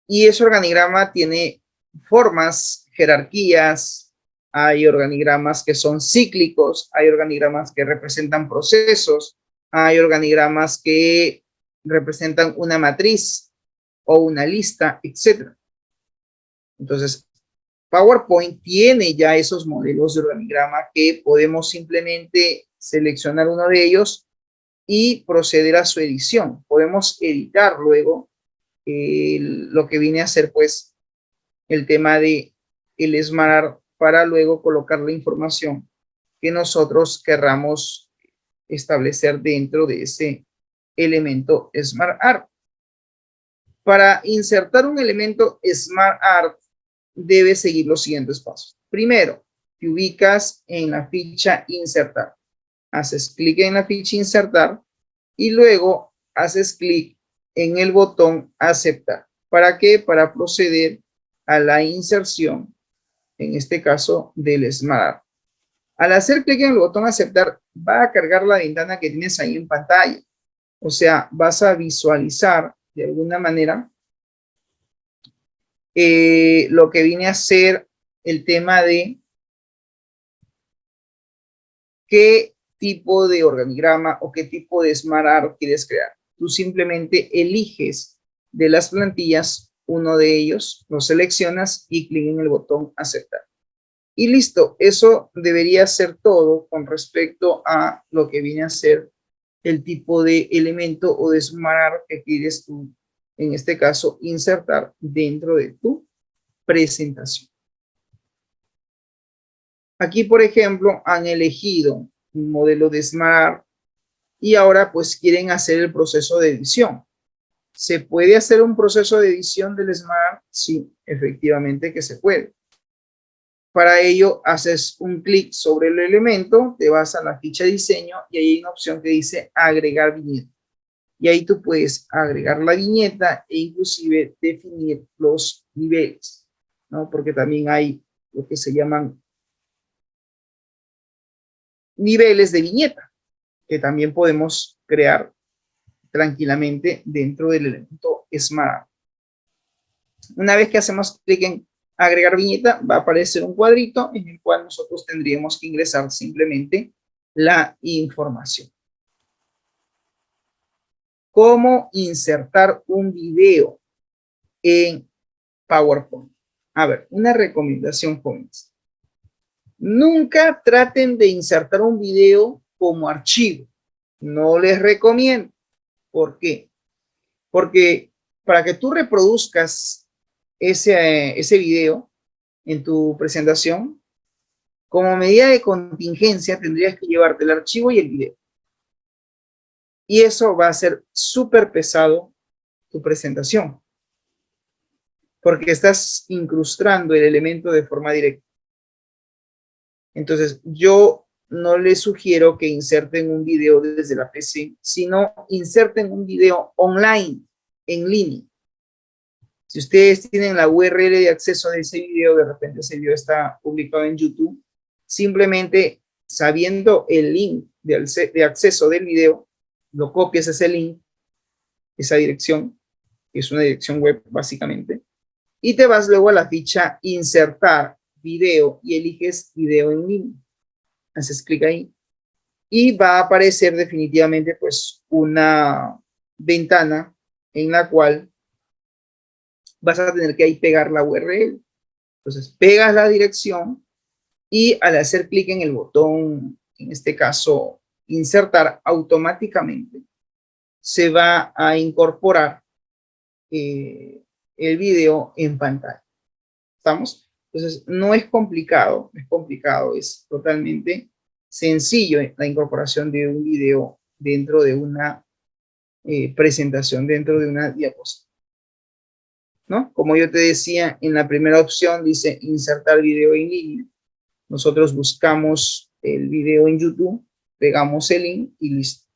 Y ese organigrama tiene formas, jerarquías, hay organigramas que son cíclicos, hay organigramas que representan procesos, hay organigramas que representan una matriz o una lista, etc. Entonces, PowerPoint tiene ya esos modelos de organigrama que podemos simplemente seleccionar uno de ellos y proceder a su edición. Podemos editar luego lo que viene a ser pues el tema de el Smart Art para luego colocar la información que nosotros querramos establecer dentro de ese elemento Smart Art. Para insertar un elemento Smart Art debes seguir los siguientes pasos. Primero, te ubicas en la ficha insertar. Haces clic en la ficha insertar y luego haces clic en el botón aceptar. ¿Para qué? Para proceder a la inserción, en este caso del Smart. Al hacer clic en el botón aceptar, va a cargar la ventana que tienes ahí en pantalla. O sea, vas a visualizar de alguna manera lo que viene a ser el tema de qué tipo de organigrama o qué tipo de Smart Art quieres crear. Tú simplemente eliges de las plantillas uno de ellos, lo seleccionas y clic en el botón aceptar. Y listo, eso debería ser todo con respecto a lo que viene a ser el tipo de elemento o de Smart Art que quieres tú, en este caso, insertar dentro de tu presentación. Aquí, por ejemplo, han elegido un modelo de Smart Art y ahora pues quieren hacer el proceso de edición. ¿Se puede hacer un proceso de edición del Smart Art? Sí, efectivamente que se puede. Para ello, haces un clic sobre el elemento, te vas a la ficha de diseño y ahí hay una opción que dice agregar viñeta. Y ahí tú puedes agregar la viñeta e inclusive definir los niveles, ¿no? Porque también hay lo que se llaman niveles de viñeta, que también podemos crear tranquilamente dentro del elemento Smart. Una vez que hacemos clic en agregar viñeta, va a aparecer un cuadrito en el cual nosotros tendríamos que ingresar simplemente la información. ¿Cómo insertar un video en PowerPoint? A ver, una recomendación, jóvenes. Nunca traten de insertar un video como archivo. No les recomiendo. ¿Por qué? Porque para que tú reproduzcas ese video en tu presentación, como medida de contingencia tendrías que llevarte el archivo y el video. Y eso va a ser súper pesado tu presentación, porque estás incrustando el elemento de forma directa. Entonces, yo no les sugiero que inserten un video desde la PC, sino inserten un video online, en línea. Si ustedes tienen la URL de acceso de ese video, de repente ese video está publicado en YouTube, simplemente sabiendo el link de acceso del video, lo copias ese link, esa dirección, que es una dirección web básicamente, y te vas luego a la ficha insertar video y eliges video en línea. Haces clic ahí y va a aparecer definitivamente pues una ventana en la cual vas a tener que ahí pegar la URL. Entonces pegas la dirección y al hacer clic en el botón, en este caso insertar, automáticamente se va a incorporar el video en pantalla. ¿Estamos? Entonces no es complicado, es totalmente sencillo la incorporación de un video dentro de una presentación, dentro de una diapositiva, ¿no? Como yo te decía, en la primera opción dice insertar video en línea. Nosotros buscamos el video en YouTube, pegamos el link y listo.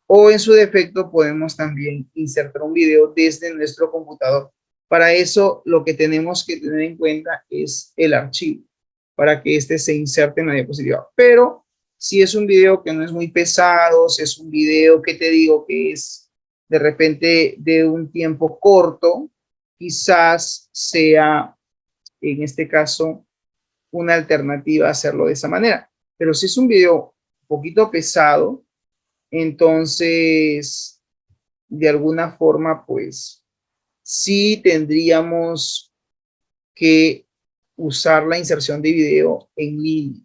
O en su defecto podemos también insertar un video desde nuestro computador. Para eso lo que tenemos que tener en cuenta es el archivo, para que este se inserte en la diapositiva. Pero si es un video que no es muy pesado, si es un video que te digo que es de repente de un tiempo corto, quizás sea en este caso una alternativa a hacerlo de esa manera. Pero si es un video un poquito pesado, entonces de alguna forma pues sí tendríamos que usar la inserción de video en línea,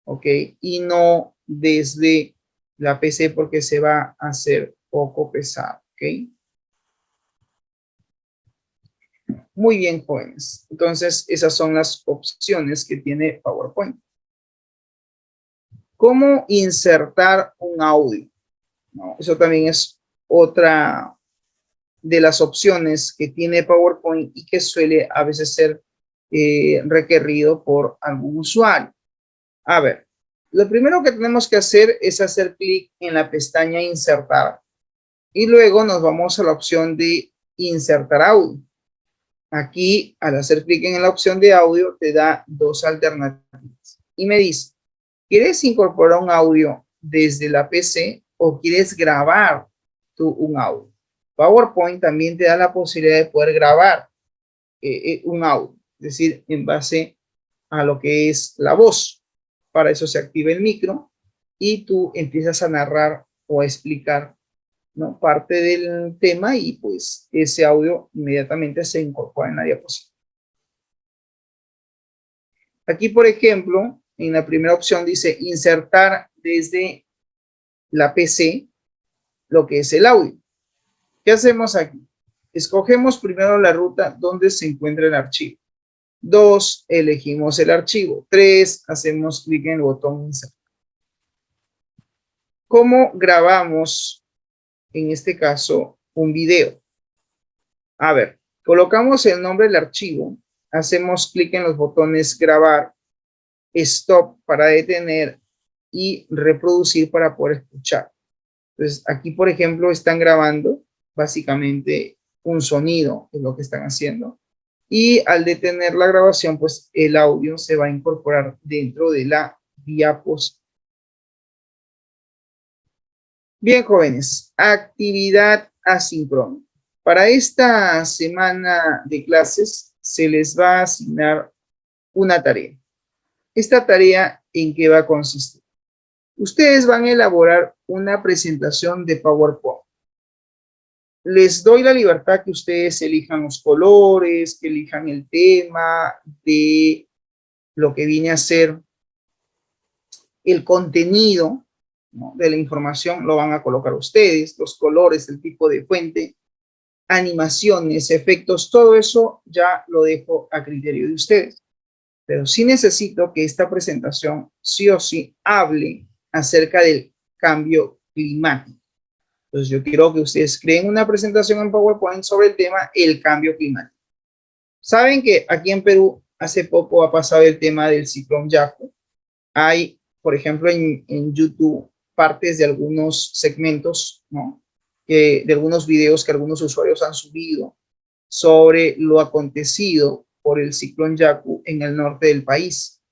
¿ok? Y no desde la PC porque se va a hacer poco pesado, ¿ok? Muy bien, jóvenes. Entonces, esas son las opciones que tiene PowerPoint. ¿Cómo insertar un audio? ¿No? Eso también es otra de las opciones que tiene PowerPoint y que suele a veces ser requerido por algún usuario. A ver, lo primero que tenemos que hacer es hacer clic en la pestaña insertar y luego nos vamos a la opción de insertar audio. Aquí, al hacer clic en la opción de audio, te da dos alternativas. Y me dice, ¿quieres incorporar un audio desde la PC o quieres grabar un audio? PowerPoint también te da la posibilidad de poder grabar un audio, es decir, en base a lo que es la voz. Para eso se activa el micro y tú empiezas a narrar o a explicar, ¿no?, parte del tema, y pues ese audio inmediatamente se incorpora en la diapositiva. Aquí, por ejemplo, en la primera opción dice insertar desde la PC lo que es el audio. ¿Qué hacemos aquí? Escogemos primero la ruta donde se encuentra el archivo. 2, elegimos el archivo. 3, hacemos clic en el botón insertar. ¿Cómo grabamos, en este caso, un video? A ver, colocamos el nombre del archivo, hacemos clic en los botones grabar, stop para detener y reproducir para poder escuchar. Entonces, aquí, por ejemplo, están grabando básicamente un sonido, es lo que están haciendo. Y al detener la grabación, pues el audio se va a incorporar dentro de la diapositiva. Bien, jóvenes, actividad asíncrona. Para esta semana de clases se les va a asignar una tarea. Esta tarea, ¿en qué va a consistir? Ustedes van a elaborar una presentación de PowerPoint. Les doy la libertad que ustedes elijan los colores, que elijan el tema de lo que viene a ser el contenido, ¿no?, de la información. Lo van a colocar ustedes, los colores, el tipo de fuente, animaciones, efectos, todo eso ya lo dejo a criterio de ustedes. Pero sí necesito que esta presentación sí o sí hable acerca del cambio climático. Entonces yo quiero que ustedes creen una presentación en PowerPoint sobre el tema el cambio climático. Saben que aquí en Perú hace poco ha pasado el tema del ciclón Yaku. Hay, por ejemplo, en YouTube partes de algunos segmentos, ¿no?, de algunos videos que algunos usuarios han subido sobre lo acontecido por el ciclón Yaku en el norte del país,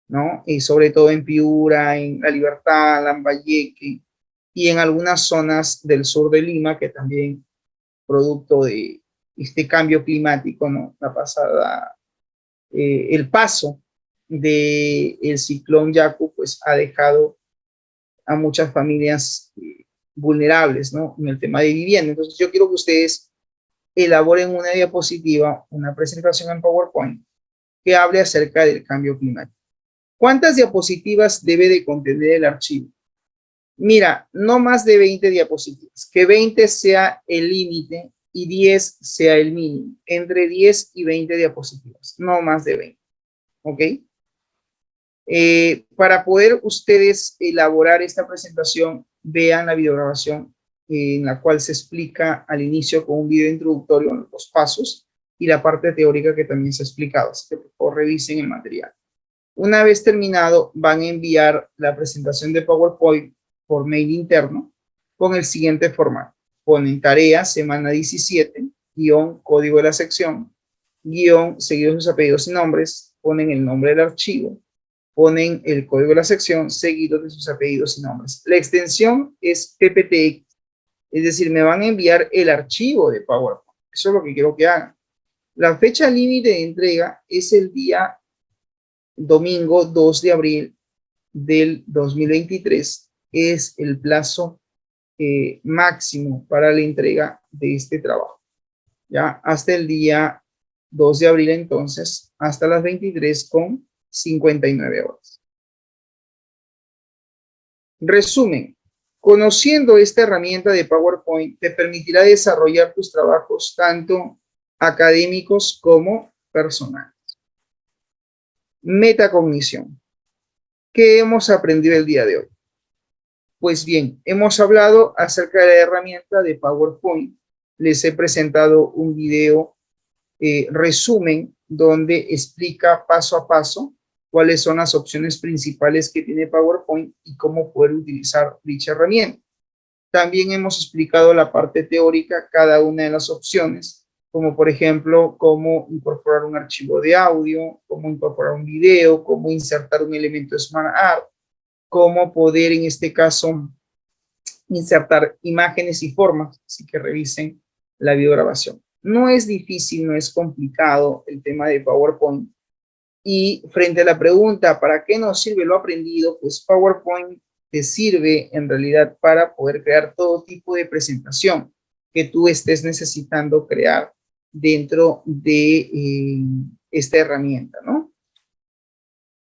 ¿no? Y sobre todo en Piura, en La Libertad, Lambayeque y en algunas zonas del sur de Lima, que también producto de este cambio climático, ¿no?, la pasada, el paso del ciclón Yaku, pues ha dejado a muchas familias vulnerables, ¿no?, en el tema de vivienda. Entonces yo quiero que ustedes elaboren una diapositiva, una presentación en PowerPoint que hable acerca del cambio climático. ¿Cuántas diapositivas debe de contener el archivo? Mira, no más de 20 diapositivas, que 20 sea el límite y 10 sea el mínimo, entre 10 y 20 diapositivas, no más de 20, ¿ok? Para poder ustedes elaborar esta presentación, vean la videograbación en la cual se explica al inicio con un video introductorio los pasos y la parte teórica que también se ha explicado, así que por favor revisen el material. Una vez terminado, van a enviar la presentación de PowerPoint por mail interno con el siguiente formato. Ponen tarea semana 17, guión, código de la sección, guión, seguido sus apellidos y nombres, ponen el nombre del archivo, ponen el código de la sección, seguido de sus apellidos y nombres. La extensión es PPTX, es decir, me van a enviar el archivo de PowerPoint. Eso es lo que quiero que hagan. La fecha límite de entrega es el día domingo 2 de abril del 2023. Es el plazo máximo para la entrega de este trabajo. Ya hasta el día 2 de abril, entonces, hasta las 23:59 horas. Resumen. Conociendo esta herramienta de PowerPoint te permitirá desarrollar tus trabajos tanto académicos como personales. Metacognición. ¿Qué hemos aprendido el día de hoy? Pues bien, hemos hablado acerca de la herramienta de PowerPoint. Les he presentado un video resumen donde explica paso a paso cuáles son las opciones principales que tiene PowerPoint y cómo poder utilizar dicha herramienta. También hemos explicado la parte teórica, cada una de las opciones, como por ejemplo, cómo incorporar un archivo de audio, cómo incorporar un video, cómo insertar un elemento de Smart Art, cómo poder en este caso insertar imágenes y formas, así que revisen la videograbación. No es difícil, no es complicado el tema de PowerPoint. Y frente a la pregunta, ¿para qué nos sirve lo aprendido? Pues PowerPoint te sirve en realidad para poder crear todo tipo de presentación que tú estés necesitando crear dentro de esta herramienta, ¿no?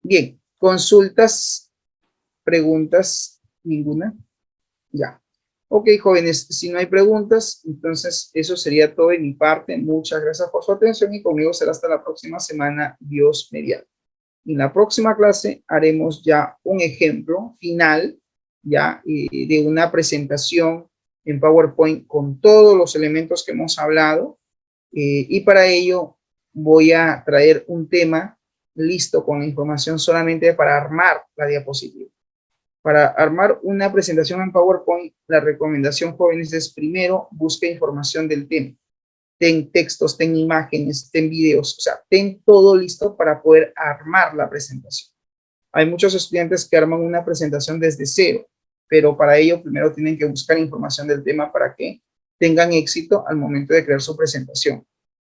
Bien, consultas, preguntas, ninguna. Ya. Ok, jóvenes, si no hay preguntas, entonces eso sería todo de mi parte. Muchas gracias por su atención y conmigo será hasta la próxima semana, Dios mediante. En la próxima clase haremos ya un ejemplo final ya de una presentación en PowerPoint con todos los elementos que hemos hablado y para ello voy a traer un tema listo con la información solamente para armar la diapositiva. Para armar una presentación en PowerPoint, la recomendación, jóvenes, es primero busca información del tema. Ten textos, ten imágenes, ten videos, o sea, ten todo listo para poder armar la presentación. Hay muchos estudiantes que arman una presentación desde cero, pero para ello primero tienen que buscar información del tema para que tengan éxito al momento de crear su presentación.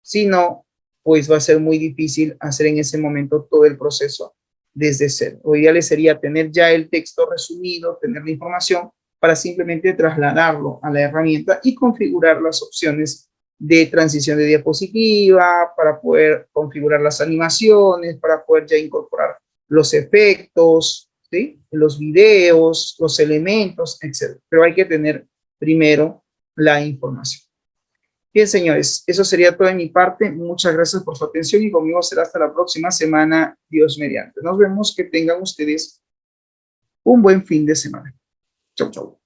Si no, pues va a ser muy difícil hacer en ese momento todo el proceso desde cero. Lo ideal sería tener ya el texto resumido, tener la información para simplemente trasladarlo a la herramienta y configurar las opciones de transición de diapositiva, para poder configurar las animaciones, para poder ya incorporar los efectos, ¿sí? Los videos, los elementos, etc. Pero hay que tener primero la información. Bien, señores, eso sería todo de mi parte. Muchas gracias por su atención y conmigo será hasta la próxima semana, Dios mediante. Nos vemos, que tengan ustedes un buen fin de semana. Chau, chau.